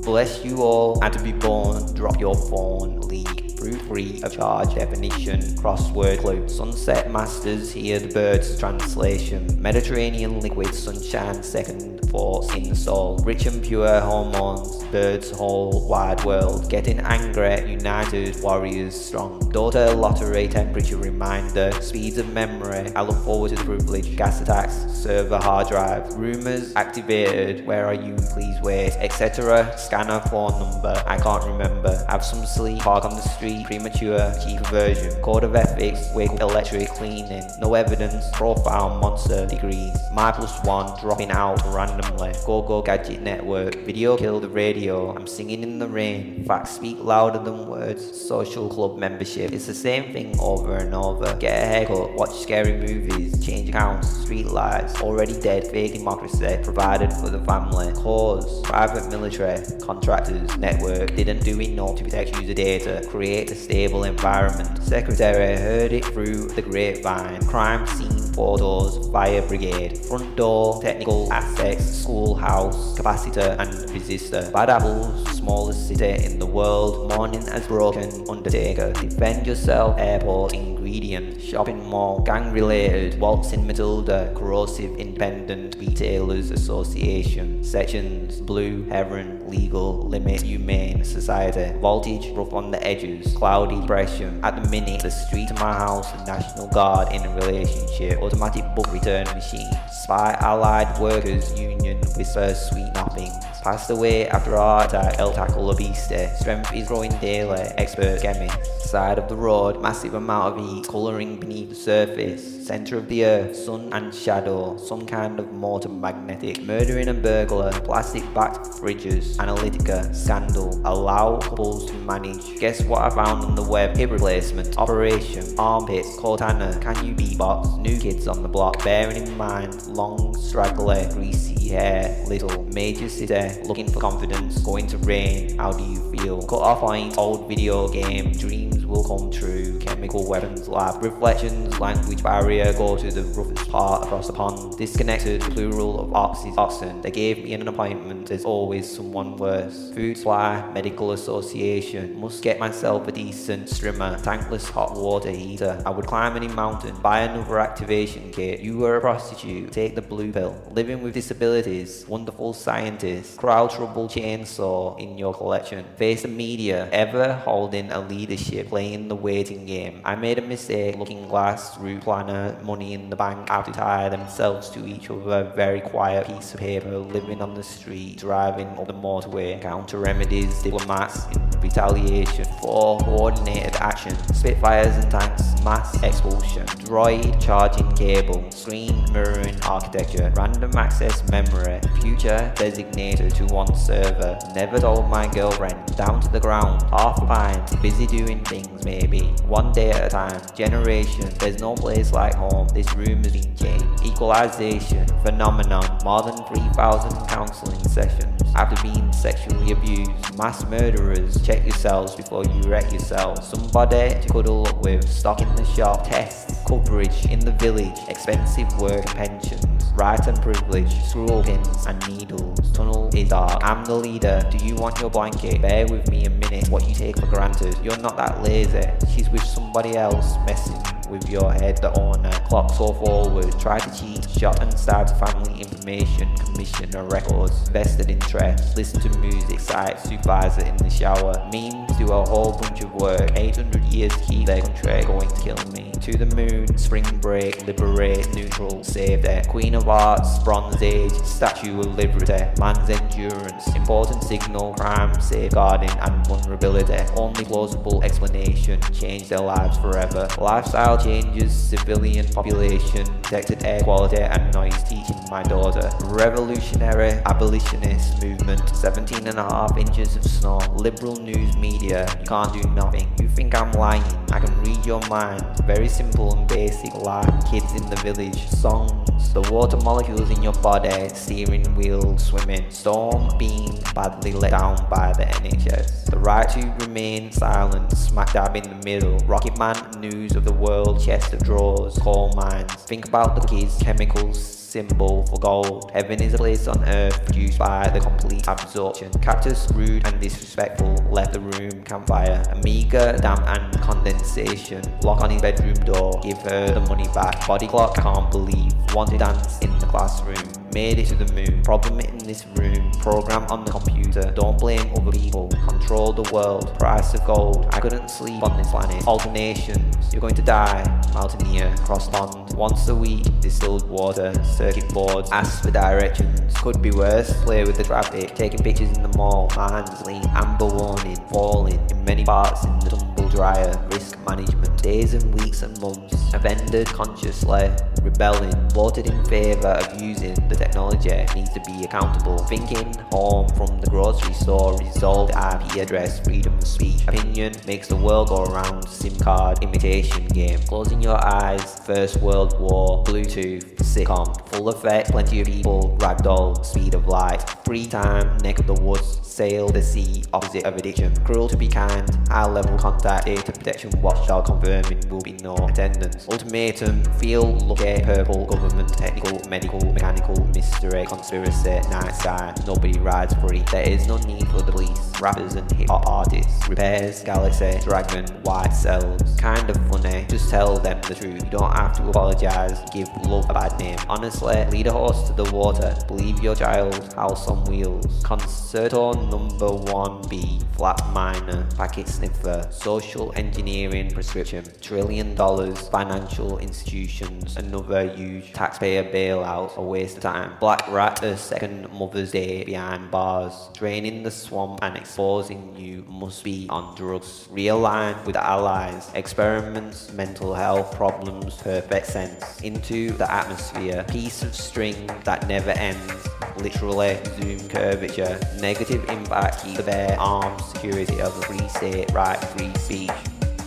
Bless you all, had to be born, drop your phone, league, fruit free of charge, definition, crossword clue. Sunset masters, hear the birds, translation. Mediterranean liquid, sunshine, second thoughts in the soul. Rich and pure hormones, birds whole wide world. Getting angry, united warriors strong. Daughter lottery, temperature reminder, speeds of memory. I look forward to the privilege. Gas attacks, server hard drive. Rumors activated, where are you, please wait, etc. Scanner phone number, I can't remember. Have some sleep, park on the street, premature, cheap version. Code of ethics, wake up electric cleaning. No evidence, profile monster degrees. My plus one, dropping out randomly. Go gadget network, video kill the radio. I'm singing in the rain, facts speak louder than words. Social club membership, it's the same thing over and over. Get a haircut, watch scary movies, change accounts, street lights. Already dead, fake democracy, provided for the family. Cause, private military, contractors, network, didn't do enough to protect user data, create a stable environment. Secretary heard it through the grapevine. Crime scene photos, fire brigade. Front door, technical aspects, schoolhouse, capacitor and resistor. Bad apples, smallest city in the world. Morning has broken, undertaker. Defend yourself, airport, ingredient. Shopping mall, gang related. Waltzing Matilda, corrosive independent. Retailers association. Sections, blue, heron, legal, limit, humane, society. Voltage, rough on the edges. Cloudy, depression. At the minute, the street to my house, the National Guard in a relationship. Automatic book return machine. Spy allied workers union whispers sweet nothings. Passed away after a heart attack, El tackle obesity. Strength is growing daily, expert chemist. Side of the road, massive amount of heat, colouring beneath the surface. center of the earth, sun and shadow, some kind of motor magnetic, murdering a burglar, plastic-backed fridges, Analytica, scandal, allow couples to manage. Guess what I found on the web? Hip replacement, operation, armpits, Cortana, can you beatbox, new kids on the block, bearing in mind, long, straggler, greasy hair, little, major city, looking for confidence, going to rain, how do you feel? Cut off point, old video game, dreams will come true, chemical weapons lab, reflections, language barrier, go to the roughest part across the pond, disconnected, plural of oxen, they gave me an appointment, there's always someone worse, food supply, medical association, must get myself a decent strimmer, tankless hot water heater, I would climb any mountain, buy another activation kit, you were a prostitute, take the blue pill, living with disabilities, wonderful scientist, crowd trouble chainsaw in your collection, face the media, ever holding a leadership, playing the waiting game, I made a mistake, looking glass, route planner, money in the bank, how to tie themselves to each other, very quiet piece of paper, living on the street, driving up the motorway, counter remedies, diplomats in retaliation for coordinated action, Spitfires and tanks, mass expulsion, droid charging cable, screen mirroring architecture, random access memory, future designated to one server, never told my girlfriend, down to the ground, half a pint, busy doing things maybe, one day at a time, generation, there's no place like home, this room has been changed, equalization, phenomenon, more than 3,000 counselling sessions, after being sexually abused, mass murderers, check yourselves before you wreck yourself, somebody to cuddle up with, stock in the shop, tests, coverage in the village, expensive work and pensions, right and privilege, screw pins and needles, tunnel is dark, I'm the leader, do you want your blanket, bear with me a minute, what you take for granted, you're not that lazy, she's with somebody else, messing with your head, the owner, clock so forward, try to cheat, shot and stabbed, family information, commissioner records, vested interest, listen to music, site, supervisor in the shower, memes do a whole bunch of work, 800 years to keep their country going to kill me, to the moon, spring break, liberate, neutral, save there, Queen of Arts, Bronze Age, Statue of Liberty, man's endurance, important signal, crime, safeguarding and vulnerability, only plausible explanation, change their lives forever, lifestyle changes, civilian population, detected air quality and noise, teaching my daughter, revolutionary abolitionist movement, 17.5 inches of snow, liberal news media, you can't do nothing, you think I'm lying, I can read your mind, very simple and basic life, kids in the village, songs, the water molecules in your body, steering wheel, swimming, storm being badly let down by the NHS, the right to remain silent, smack dab in the middle, Rocket Man, news of the world, chest of drawers, coal mines, think about the kids, chemicals, symbol for gold, heaven is a place on earth produced by the complete absorption, cactus rude and disrespectful, left the room, campfire, Amiga, damp and condensation, lock on his bedroom door, give her the money back, body clock, can't believe, wanted dance in the classroom, made it to the moon, problem in this room, program on the computer, don't blame other people, control the world, price of gold, I couldn't sleep on this planet, alternations, you're going to die, mountaineer, cross pond, once a week, distilled water, circuit boards, ask for directions, could be worse, play with the traffic, taking pictures in the mall, my hands lean, amber warning, falling, in many parts in the tumble dryer, risk management, days and weeks and months, offended consciously, rebelling, voted in favour of using the technology, needs to be accountable, thinking, home from the grocery store, resolved IP address, freedom of speech, opinion, makes the world go around, SIM card, imitation game, closing your eyes, First World War, Bluetooth, sitcom, full effect, plenty of people, ragdoll, speed of light, free time, neck of the woods, sail the sea, opposite of addiction, cruel to be kind, high level contact, data protection watchdog confirming will be no attendance, ultimatum, feel, lucky, purple, government, technical, medical, mechanical, mystery, conspiracy, night sky, nobody rides free, there is no need for the police, rappers and hip hop artists, repairs, galaxy, dragon, white cells, kind of funny, just tell them the truth, you don't have to apologise, give love a bad name. Honestly, lead a horse to the water, believe your child, house on wheels. Concerto number 1B, flat minor, packet sniffer, social engineering prescription, $1 trillion, financial institutions, another huge taxpayer bailout, a waste of time. Black rat, a second Mother's Day behind bars, draining the swamp and exposing you must be on drugs. Realign with allies, experiments, mental health problems, perfect sense. Into the atmosphere, piece of string that never ends, literally zoom curvature, negative impact, keep the bare arms, security of the free state, right, free speech.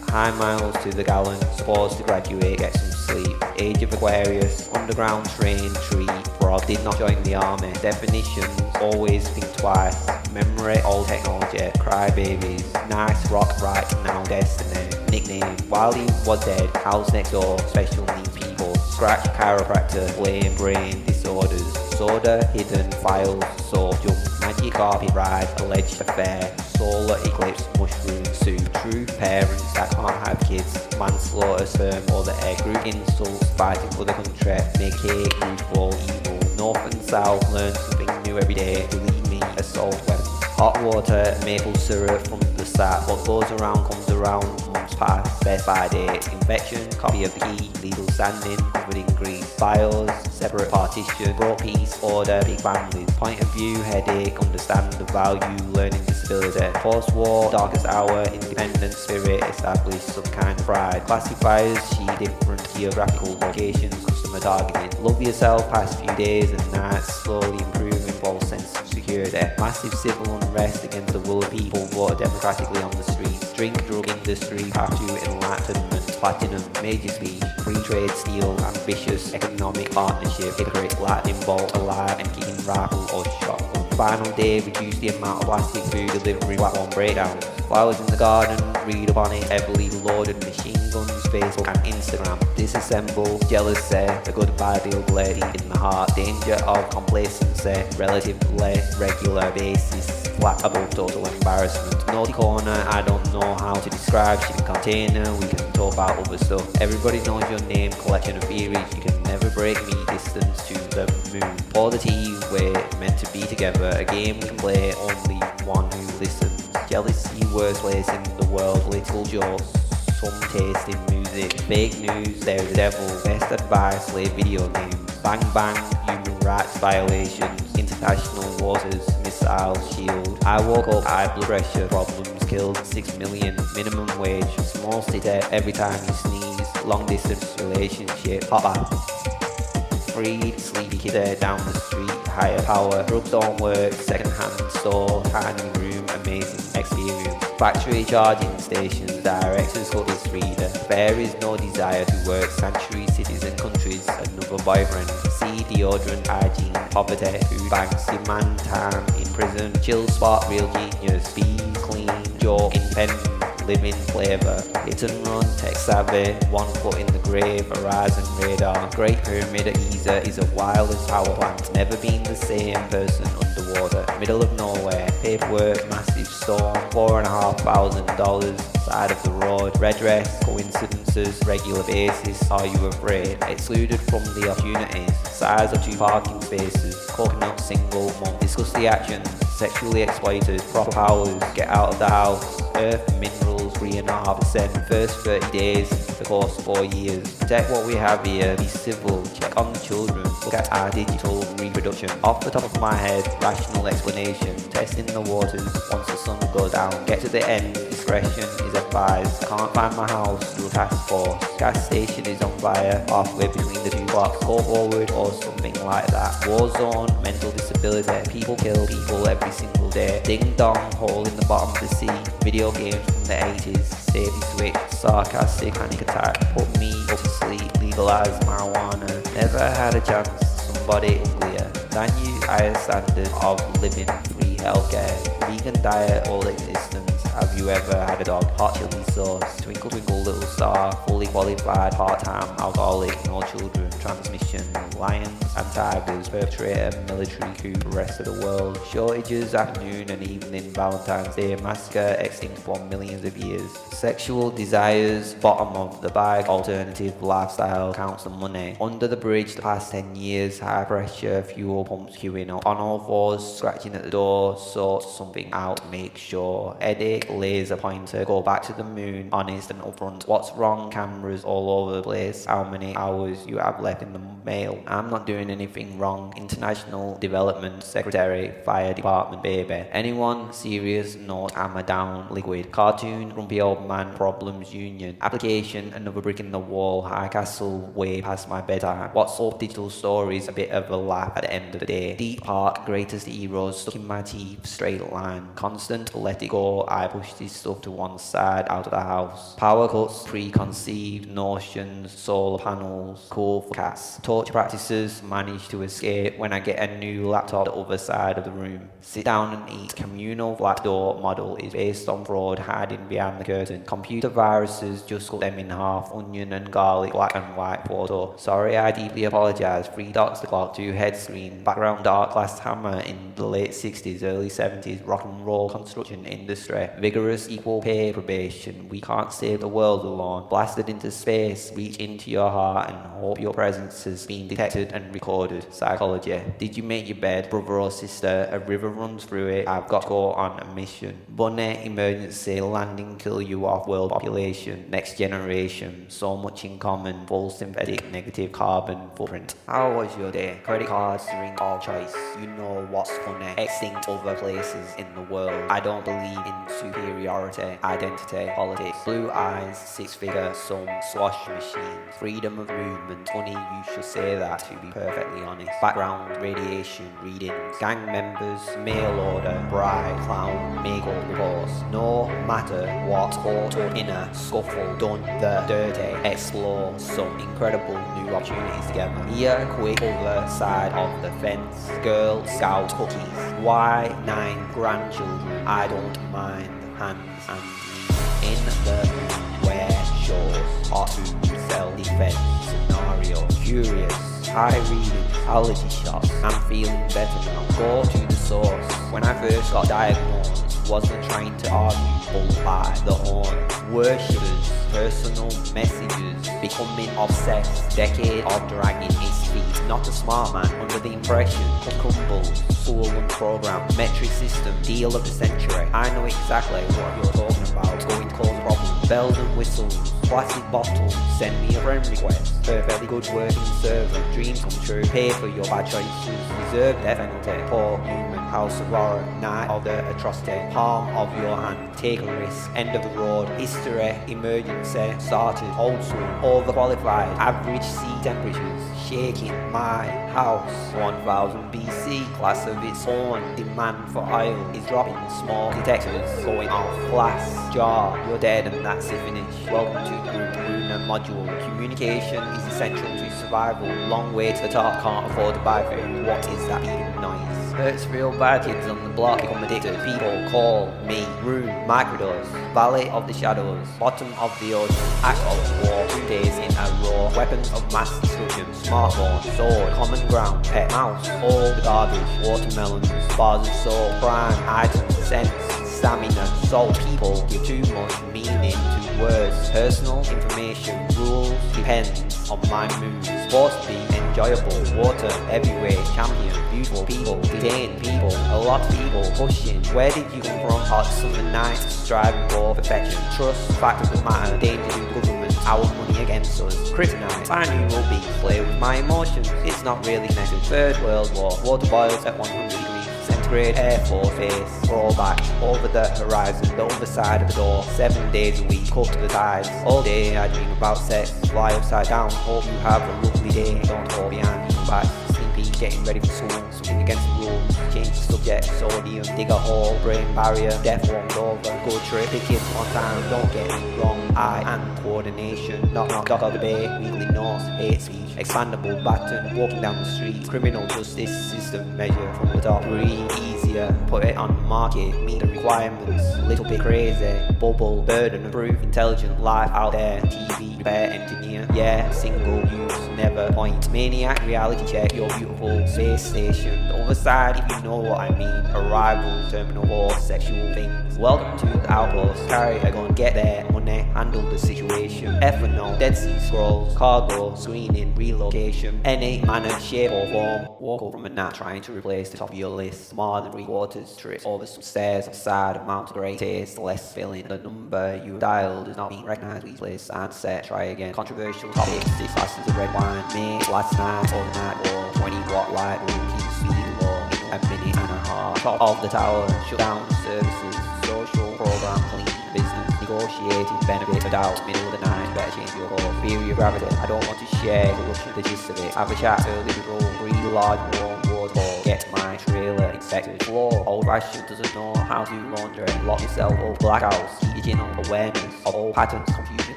High miles to the gallon, supposed to graduate, get some sleep. Age of Aquarius, underground train, tree, frog, did not join the army. Definitions, always think twice. Memory, old technology, crybabies. Nice rock, right, now destiny. Nickname, while he was dead, house next door, special need people. Scratch, chiropractor, blame, brain disorders. Soda, hidden, files, soap, jump, magic carpet ride, alleged affair. Solar eclipse, mushroom soup. True parents that can't have kids. Manslaughter, sperm or the egg. Group insults, fighting for the country. Make hate, goofball, evil. North and south, learn something new every day. Believe me, assault weapons. Hot water, maple syrup from the start. What goes around comes around. Months pass, best by date. Infection, copy of the key. Legal standing, covered in grease. Files, separate partition. Brought peace, order, big families. Point of view, headache, understand the value, learning disability. Post-war, darkest hour, independent spirit, establish some kind of pride. Classifiers, she different geographical locations, customer targeting. Love yourself, past few days and nights, slowly improving false sense of security. Massive civil unrest against the will of people, voted democratically on the streets. Drink, drug industry, path to enlightenment. Platinum, major speech, free trade, steel, ambitious economic partnership, hypocrite, lightning bolt, alive and kicking rifle or shotgun. Final day, reduce the amount of plastic food delivery, platform breakdown. Flowers in the garden, read upon it, heavily loaded machine guns, Facebook and Instagram. Disassemble, jealousy, the good vibe lady in the heart, danger of complacency, relatively regular basis, flat above total embarrassment. Naughty corner, I don't know how to describe, shipping container, we can talk about other stuff. Everybody knows your name, collection of theories, you can never break me, distance to the moon. Pour the tea, we're meant to be together, a game we can play, only one who listens. Jealousy, worst place in the world, political jokes, some taste in music. Fake news, there's a devil, best advice, play video games. Bang bang, human rights violations, international waters, missile shield. I woke up, high blood pressure, problems killed, 6 million, minimum wage, small city, every time you sneeze, long distance relationship, hot bath. Freed, sleepy kid down the street, higher power, drugs don't work, second hand store, tiny room, amazing experience. Factory charging stations, directors cookies reader. There is no desire to work, sanctuary cities and countries, another boyfriend. See deodorant, hygiene, poverty, food banks, demand time in prison, chill spot, real genius, be clean, joke, independent. Living flavor, hit and run, tech savvy, 1 foot in the grave, horizon radar. Great Pyramid of Giza is a wireless power plant, never been the same person underwater. Middle of nowhere, paperwork, massive storm, $4,500, side of the road, red dress, coincidences, regular basis, are you afraid? Excluded from the opportunities, size of 2 parking spaces, coconut single mom, discuss the actions, sexually exploited, proper powers, get out of the house, earth, minerals, 3.5%, first 30 days, the course 4 years. Protect what we have here, be civil, check on the children, look at our digital reproduction. Off the top of my head, rational explanation, testing the waters once the sun goes down. Get to the end, discretion is advised. Can't find my house, do a task force. Gas station is on fire, halfway between the 2 blocks. Go forward or something like that. War zone, mental disability, people kill people every single day. Ding dong, hole in the bottom of the sea. Video games from the 80s, safety switch, sarcastic panic attack, put me to sleep, legalize marijuana. Never had a chance, somebody uglier than you, higher standard of living, free healthcare, vegan diet, all existence. Have you you ever had a dog? Hot chili sauce. Twinkle twinkle little star. Fully qualified, part-time, alcoholic, no children, transmission. Lions and tigers, perpetrator, military coup, rest of the world. Shortages, afternoon and evening, Valentine's Day, massacre, extinct for millions of years. Sexual desires, bottom of the bag, alternative lifestyle, counts the money. Under the bridge, the past 10 years, high pressure, fuel pumps queuing up. On all fours, scratching at the door, sort something out, make sure. Headache, laser pointer, go back to the moon, honest and upfront. What's wrong? Cameras all over the place. How many hours you have left in the mail? I'm not doing anything wrong. International Development Secretary, Fire Department, baby. Anyone serious? Note, hammer down, liquid. Cartoon, grumpy old man, problems union. Application, another brick in the wall. High castle, way past my bedtime. What's up? Digital stories, a bit of a laugh at the end of the day. Deep Park, greatest heroes, stuck in my teeth, straight line. Constant, let it go. I push this stuff to one side, out of the house. Power cuts, preconceived notions, solar panels, cool forecasts. Torture practices, manage to escape when I get a new laptop the other side of the room. Sit down and eat. Communal black door model is based on fraud hiding behind the curtain. Computer viruses, just cut them in half. Onion and garlic, black and white photo. Sorry, I deeply apologize. 3 dots the clock, 2 head screen. Background dark glass hammer in the late 60s, early 70s. Rock and roll construction industry. Vigorous equal pay probation. We can't save the world alone. Blasted into space. Reach into your heart and hope your presence has been detected and recorded. Psychology. Did you make your bed, brother or sister? A river runs through it. I've got to go on a mission. Bunny emergency. Landing kill you off world population. Next generation. So much in common. Full synthetic negative carbon footprint. How was your day? Credit cards ring all choice. You know what's funny. Extinct other places in the world. I don't believe in superiority, identity, politics. Blue eyes, 6-figure sum, swash machines. Freedom of movement. Funny you should say that, to be perfectly honest. Background, radiation, readings. Gang members, mail order, bride, clown, makeup reports. No matter what, court or inner scuffle, done the dirty. Explore some incredible new opportunities together. Here, quick other side of the fence. Girl Scout cookies. Why 9 grandchildren? I don't mind. Hands and knees. In the mood where shows hot food, self-defense scenario. Curious. High reading, allergy shots. I'm feeling better now. Go to the source. When I first got diagnosed, wasn't trying to argue, bull by the horn. Worshippers, personal messages, becoming obsessed. Decade of dragging his feet. Not a smart man, under the impression. Cucumbles, full-on program, metric system, deal of the century. I know exactly what you're talking about. Going to cause problems. Bells and whistles, plastic bottles. Send me a friend request. Perfectly good working server. Dreams come true. Pay for your bad choices. Deserve death penalty. Poor human. House of horror. Night of the atrocity. Palm of your hand. Take a risk. End of the road. History. Emergency. Started. Old school. Overqualified. Average sea temperatures. Shaking my house. 1000 BC. Class of its own. Demand for oil is dropping. Small detectors going off. Glass jar. You're dead and that's it, finish. Welcome to the group Lunar module. Communication is essential to survival. Long way to the top. Can't afford to buy food. What is that beeping noise? Hurts real bad. Kids on the block become addicted. People call me room. Microdose. Valley of the shadows. Bottom of the ocean. Act of war. 2 days in a row. Weapons of mass destruction. Smartphone. Sword. Common ground. Pet mouse. All the garbage. Watermelons. Bars of soul. Crime. Items. Sense. Stamina. Salt. People give too much meaning to words. Personal information. Rules. Depends on my mood. Supposed to be enjoyable. Water. Heavyweight. Champion. Beautiful people. Detained people. A lot of people. Pushing. Where did you come from? Hot summer nights. Striving for perfection. Trust. Fact of the matter. Danger to the government. Our money against us. Kryptonite. Binaural beats. Play with my emotions. It's not really connected. Third World War. Water boils at 100 degrees. Centigrade. Air Force Base. Roll back. Over the horizon. The other side of the door. 7 days a week. Cut to the ties. All day I dream about sex. Fly upside down. Hope you have a lovely day. Don't fall behind. Back. Sleepy. Getting ready for school. Something against the rules. Change the subject. Sodium. Dig a hole. Brain barrier. Death warmed over. Good trip. Pick it on time. Don't get me wrong. Eye and coordination. Knock knock. Dock of the bay. Weekly notes. Hate speech. Expandable baton. Walking down the street. Criminal justice system measure from the top. Breathe easy. nuclear, put it on the market, meet the requirements, little bit crazy, bubble, burden of proof, intelligent life out there, TV, repair engineer, yeah, single use, never point, maniac, reality check, your beautiful space station, the other side if you know what I mean, arrival, terminal war, sexual things, welcome to the outpost, carry a gun, get there, money, handle the situation, F&O, Dead Sea Scrolls, cargo, screening, relocation, any manner, shape or form, walk up from a nap trying to replace the top of your list, more than 3/4 trip over some stairs outside of Mount Great taste, less filling, the number you dialed is not being recognised, please place answer, try again, controversial topics, 6 glasses of red wine, made last night or the night or 20-watt light bulb, keep speed low, in a minute and a half, top of the tower, shut down services, social program, clean business, negotiated benefit of doubt, middle of the night, better change your course, theory of gravity, I don't want to share the gist of it, have a chat, early to roll, breathe large warm waterfall, get my trailer inspected, floor, old ration doesn't know how to launder it, lock yourself up, blackouts, digital awareness of all patterns, confusion,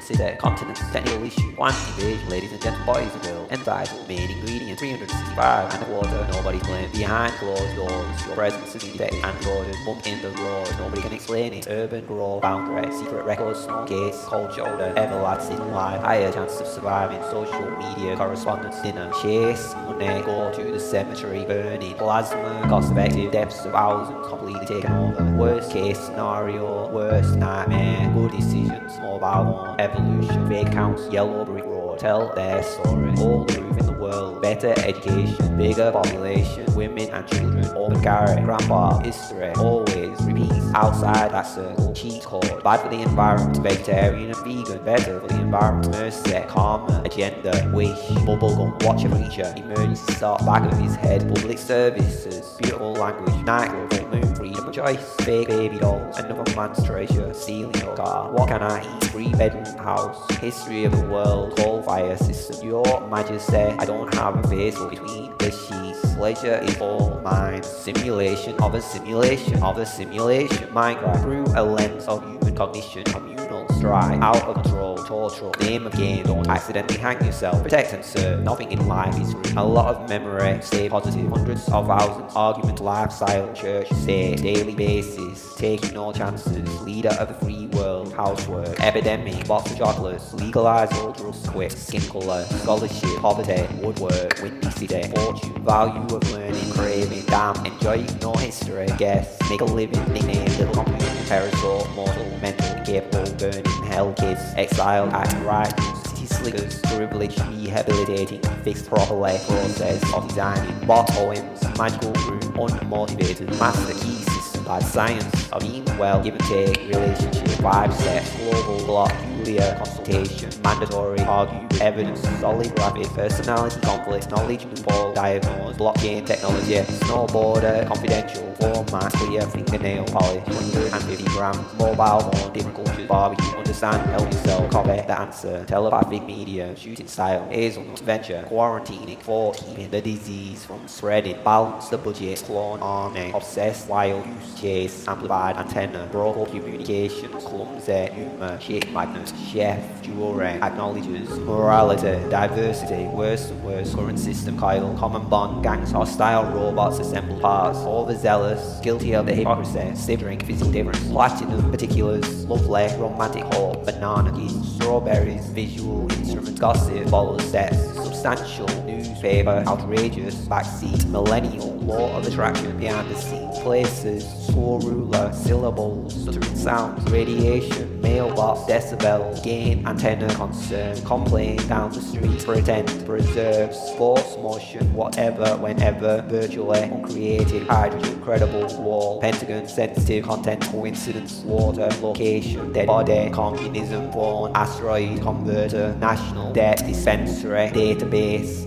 city, continents, technical issue, one invasion, ladies and gentlemen, boys and girls, entitled, main ingredient, 365, and a quarter, nobody's playing, behind closed doors, your presence is detected, and coded, bump in the road, nobody can explain it, urban growth, boundary, secret records, snow case, cold shoulder, everlasting life, higher chance of surviving, social media, correspondence, dinner, chase, money, go to the cemetery, burning, plasma, cost effective, depths of thousands, completely taken over, worst case scenario, worst nightmare, good decisions, mobile phone, evolution, fake accounts, yellow brick road, tell their story, all the truth in the world, better education, bigger population, women and children, open carrot, grandpa, history, always repeats, outside that circle, cheat code, bad for the environment, vegetarian and vegan, better for the environment, mercy, karma, agenda, wish, bubblegum, watch a preacher, emergency start, back of his head, public services, beautiful language, nightclub, full moon, freedom of choice, fake baby dolls, another man's treasure, stealing your car, what can I eat, 3-bedroom house, history of the world, coal fire system, your majesty, I don't have a face between the sheets, pleasure is all mine, simulation of a simulation of a simulation, Minecraft, through a lens of human cognition, communal strife, out of control, torture, name of game, don't accidentally hang yourself, protect and serve, nothing in life is free, a lot of memory, stay positive, hundreds of thousands, argument, lifestyle, church, state, daily basis, taking no chances, leader of the free world, housework, epidemic, box of chocolates, legalize all drugs quick, skin colour, scholarship, poverty, woodwork, windy city, fortune, value of learning, craving, damn, enjoy, no history, guess, make a living, nickname, little computer, periscope, mortal, mental, incapable, burning, hell kids, exile, act right, city slickers, privilege, rehabilitating, fixed properly, process of designing, bot poems, magical room, unmotivated, master key system, bad science, of being well, give and take, relationship, vibe set, global block, Julia, consultation, mandatory, argue, evidence, solid graphic, personality conflict, knowledge loophole, diagnose, blockchain technology, snowboarder, confidential, format, clear, fingernail polish, 150 grams, mobile phone, different cultures, barbecue, understand, help yourself, copy the answer, telepathic media, shooting style, hazelnut, venture, quarantining, for keeping the disease from spreading, balance the budget, clone army, obsessed, wild use, chase, amplified antenna, broker communications, clumsy, humor, shake magnets, chef, jewelry, acknowledges, morality, diversity, worse and worse, current system, coil, common bond, gangs, hostile robots, assembled parts, overzealous, guilty of the hypocrisy, savoring, physical difference, platinum, particulars, lovely, romantic hope, banana keys, strawberries, visual, instruments, gossip, follow steps, substantial, newspaper, outrageous, backseat, millennial, law of attraction, behind the scenes, places, school ruler, syllables, stuttering sounds, radiation, mailbox, decibel, gain, antenna, concern, complain, down the street, pretend, preserve, sports, motion, whatever, whenever, virtually, uncreated, hydrogen, credible, wall, pentagon, sensitive, content, coincidence, water, location, dead body, communism, phone, asteroid, converter, national, debt, dispensary, database,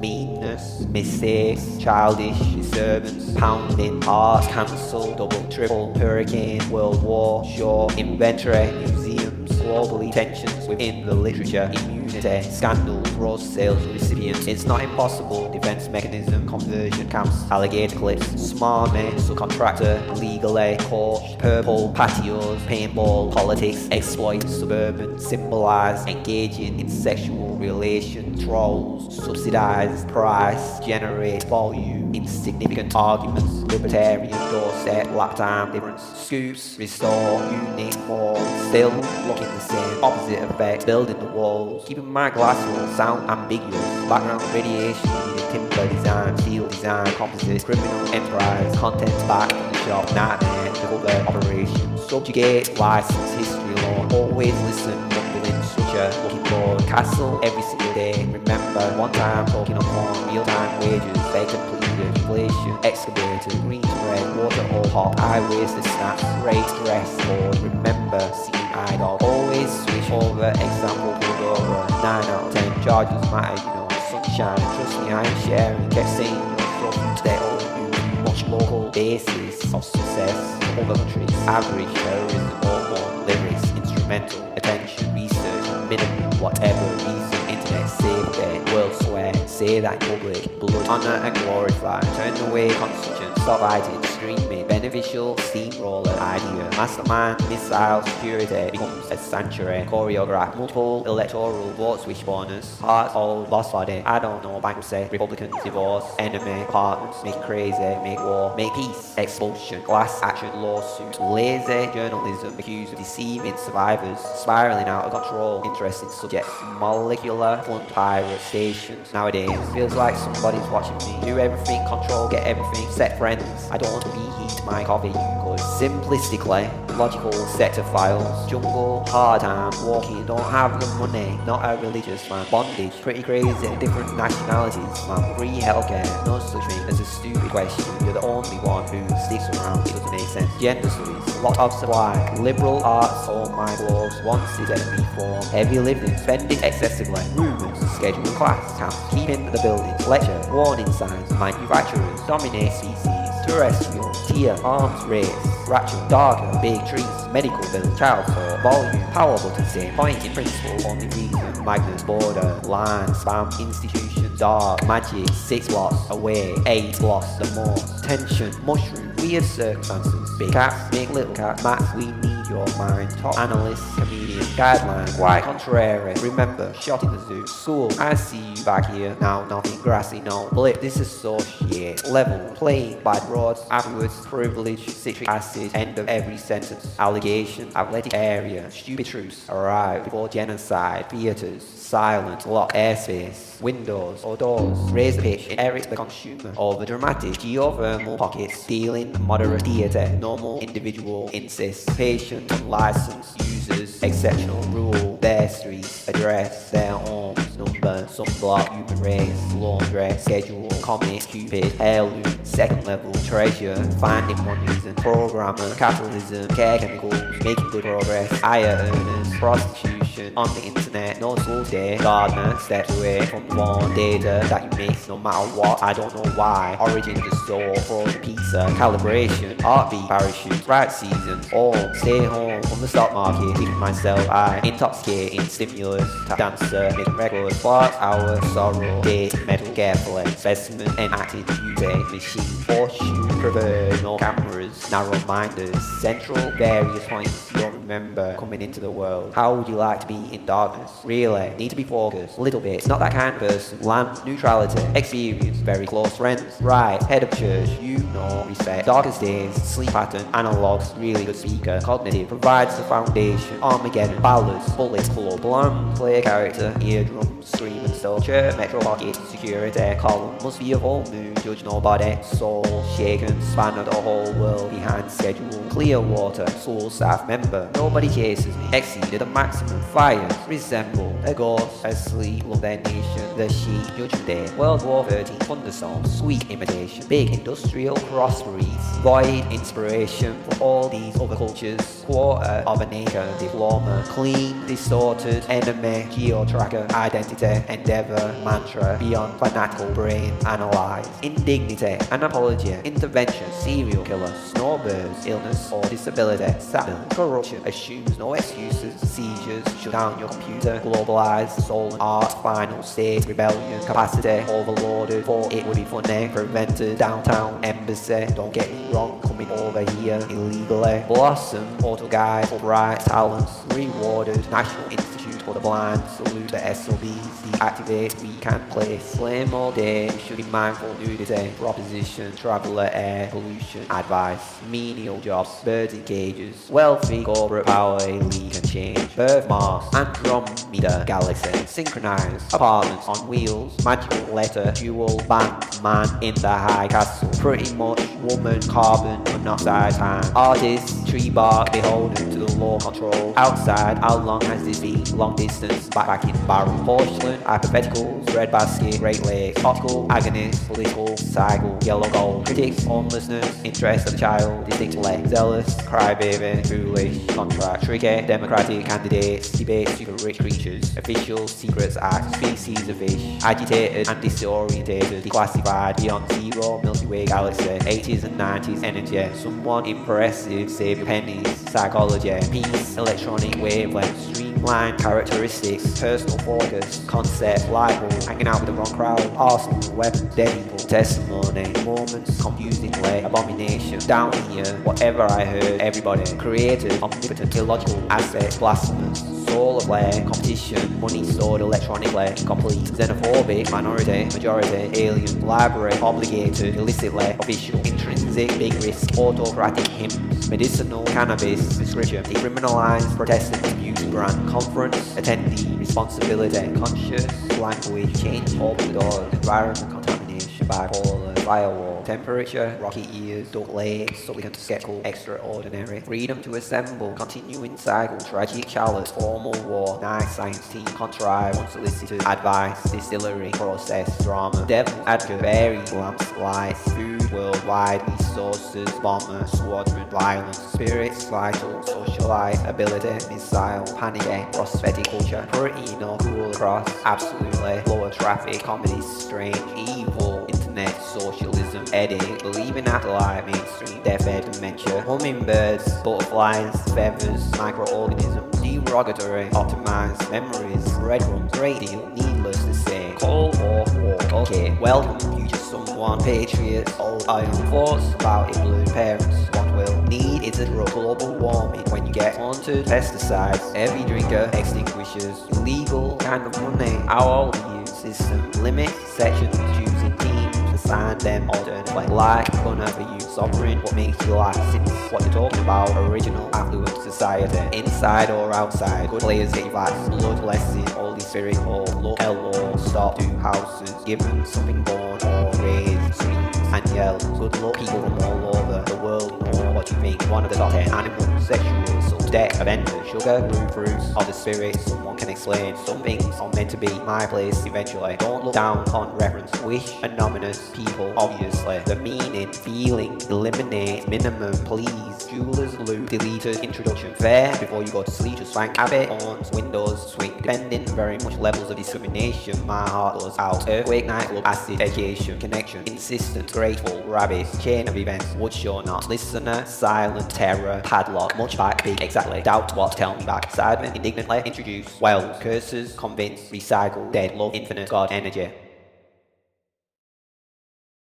meanness, mistakes, childish, disturbance, pounding, art, cancel, double, triple, hurricane, world war, show, inventory, museums, globally, tensions within the literature, immune impunity, scandals, gross sales recipients. It's not impossible. Defense mechanism, conversion camps, alligator cliffs, smarmy, subcontractor, legally, court, purple, patios, paintball, politics, exploit, suburban, symbolize, engaging in sexual relations, trolls, subsidize, price, generate, volume, insignificant arguments, libertarian, doorstep, lap time, difference, scoops, restore, unique, more, still looking the same, opposite effect, building the walls, keeping my glass wall sound ambiguous, background radiation, needed timber design, steel design, composite, criminal enterprise, content back in the shop, nightmare, cover operation, subjugate, license, history law, always listen, mumbling, structure, looking for castle every single day, remember, one time talking on porn, real-time wages, vacant pleader, inflation, excavator, green to red, water or hot, highways to snaps, race, dress, board, remember, seeing idol, always switch over, example, pulled over, 9 out of 10, charges matter, you know, sunshine, trust me, I am sharing, kept saying yourself, stay all you, much local basis of success, other countries, average, terrorism, hormone, lyrics, instrumental, attention, research, minimum, whatever reason, internet, safe bet, world swear, say that in public, blood, honor and glorify, turn away constitution, stop hiding, streaming, beneficial, steamroller, idea, mastermind, missile, security, becomes a sanctuary, choreograph, multiple electoral vote switch bonus, heart, old, lost body, I don't know, bankruptcy, Republicans, divorce, enemy, partners, make it crazy, make war, make peace, expulsion, class action, lawsuit, lazy journalism, accused of deceiving survivors, spiraling out of control, interesting subjects, molecular, fun pirate stations, nowadays, feels like somebody's watching me, do everything, control, get everything, set friends, I don't want to reheat my coffee, cause simplistically, logical set of files, jungle, hard time, walking, don't have the money, not a religious man, bondage, pretty crazy, different nationalities, man, free healthcare, no such thing as a stupid question, you're the only one who sticks around, it doesn't make sense, gender studies, lot of supply, liberal arts, all my gloves, one city reform, heavy living, spending excessively, rumours, scheduled class, camps, keeping the buildings, lecture, warning signs, manufacturers, dominate species, terrestrial, tier, arms race, rapture, darker, big trees, medical bill, child support, volume, power button, same point in principle, only reason, magnets, border, line, spam, institution, dark, magic, 6 blocks away, 8 blocks the most, tension, mushroom, weird circumstances, big cats, make little cats, maths, we need your mind, top analyst, comedian, guideline, quite contrary, remember, shot in the zoo, school, I see you back here, now nothing, grassy, no, blip, disassociate, level, playing by rods, afterwards, privilege, citric acid, end of every sentence, allegation, athletic area, stupid truths, arrive, before genocide, theatres, silent, lock, airspace, windows or doors, raise the pitch, inherit the consumer, over dramatic, geothermal pockets, dealing, moderate theatre, normal, individual, insist, patient, unlicensed, users, exceptional, rule, their streets, address, their homes, number, sunblock, human race, laundry, schedule, comic, cupid, heirloom, second level, treasure, finding one reason, programmer, capitalism, care chemicals, making good progress, higher earners, prostitution, on the internet, no school day, gardener, steps away from born data that you make no matter what, I don't know why, origin of the store, frozen pizza, calibration, heartbeat, parachute, bright season, all, stay home, on the stock market, keeping myself high, intoxicating, stimulus, tap dancer, making records, sparks, hour, sorrow, date, metal, carefully, specimen, enacted, beauty, machine, fortune, preferred, no cameras, narrow-minded, central, various points, you don't remember coming into the world, how would you like to be in darkness, really, need to be focused, a little bit, not that kind of person, land, neutrality, experience, very close friends, right, head of church, you know, respect, darkest days, sleep pattern, analogs, really good speaker, cognitive, provides the foundation, Armageddon, ballads, bullet club, bland, play character, eardrum, scream and still, church, metro pocket, security, column, must be a full moon, judge nobody, soul, shaken, span of the whole world, behind schedule, clear water, soul staff member, nobody chases me, exceeded the maximum, fires, resemble, a ghost, asleep, love their nation, the sheep, judgment day, World War 13, thunderstorms, sweet imitation, big industrial crossbreeds, void inspiration for all these other cultures, quarter of an acre, diploma, clean, distorted, enemy, geo-tracker, identity, endeavour, mantra, beyond fanatical brain, analyse. Indignity, an apology, intervention, serial killer, snowbirds, illness or disability, sadness, corruption, assumes no excuses, seizures, shut down your computer, globalised, stolen art, final state, rebellion, capacity, overloaded, thought it would be funny, prevented, downtown, embassy, don't get me wrong, coming over here illegally, blossom, auto guide, bright talents, rewarded, National Institute for the Blind, salute the SOBs, deactivate, weekend place, blame all day, you should be mindful, nudity, proposition, traveller air, pollution, advice, menial jobs, birds in cages, wealthy, corporate power, elite and change, birthmarks, Andromeda galaxy, synchronized, apartments on wheels, magical letter, dual, bank, man in the high castle, pretty much, woman, carbon, monoxide time, artist, tree bark, beholden to the law control, outside, how long has this been, long distance, backpacking, barrel, porcelain, hypotheticals, breadbasket, Great Lakes, optical, agonist, political, cycle, yellow gold, critics, homelessness, interest of the child, distinctly, zealous, crybaby, foolish, contract, tricky, democratic candidates, debate, super rich creatures, officials, secrets act, species of fish, agitated and disorientated, declassified, beyond zero, Milky Way galaxy, 80s and 90s energy, someone impressive, save your pennies, psychology, peace, electronic wavelength, streamlined characteristics, personal focus, concept, light bulb, hanging out with the wrong crowd, arsenal, weapons, dead people, testimony, moments, confusingly, abomination, down here, whatever I heard, everybody, created, omnipotent, illogical, assets, blasphemous, soul of play, competition, money stored electronically, incomplete, xenophobic, minority, majority, alien, library, obligated, illicitly, official, intrinsic, big risk, autocratic hymns, medicinal, cannabis, prescription, decriminalized, Protestant, dispute, brand, conference, attendee, responsibility, conscious, language, change, open doors, environment, contamination, bipolar, firewall, temperature, rocky ears, duck legs, supplicant, skeptical, extraordinary, freedom to assemble, continuing cycle, tragic shallots, formal war, nice science team, contrive, unsolicited, advice, distillery, process, drama, devil, advocate, varied, lamps, lights, food, worldwide, resources, bomber, squadron, violence, spirits, vital, socialite, ability, missile, panic, prosthetic culture, pretty, no, cool, cross, absolutely, lower traffic, comedy, strange, evil, internet, socialism, edit, believing afterlife, mainstream, deathbed, dementia, hummingbirds, butterflies, feathers, microorganisms, derogatory, optimized, memories, breadcrumbs, radio, needless to say, cold war, okay, welcome, future someone, patriots, old iron thoughts about it, blue parents, what will need is a drug, global warming, when you get haunted, pesticides, heavy drinker, extinguishers, illegal kind of money, how old are you, system, limit, sections, choosing teams, assign them alternately, like, gonna for you, sovereign, what makes you laugh, since what you're talking about, original, affluent society, inside or outside, good players get you vibes, blood blessing, Holy Spirit, hall, look, hello, stop, do houses, given something born or raised, screams and yells, good luck, people from all over the world, you know what you think, one of the top 10 animals, sexual, so deck, Avenger, sugar, fruits of the spirit, someone can explain, some things are meant to be my place eventually, don't look down on reference, wish, anonymous, people, obviously, the meaning, feeling, eliminate, minimum, please, jewelers, loot, deleted, introduction, fair, before you go to sleep, just swank, habit, horns, windows, swing, depending, very much levels of discrimination, my heart goes out, earthquake, nightclub, acid, education, connection, insistent, grateful, rabbits, chain of events, would sure not, listener, silent, terror, padlock, much back, big, exactly, doubt what, tell me back, sidemen, indignantly, introduce, well, curses, convince, recycle, dead, love, infinite, God, energy.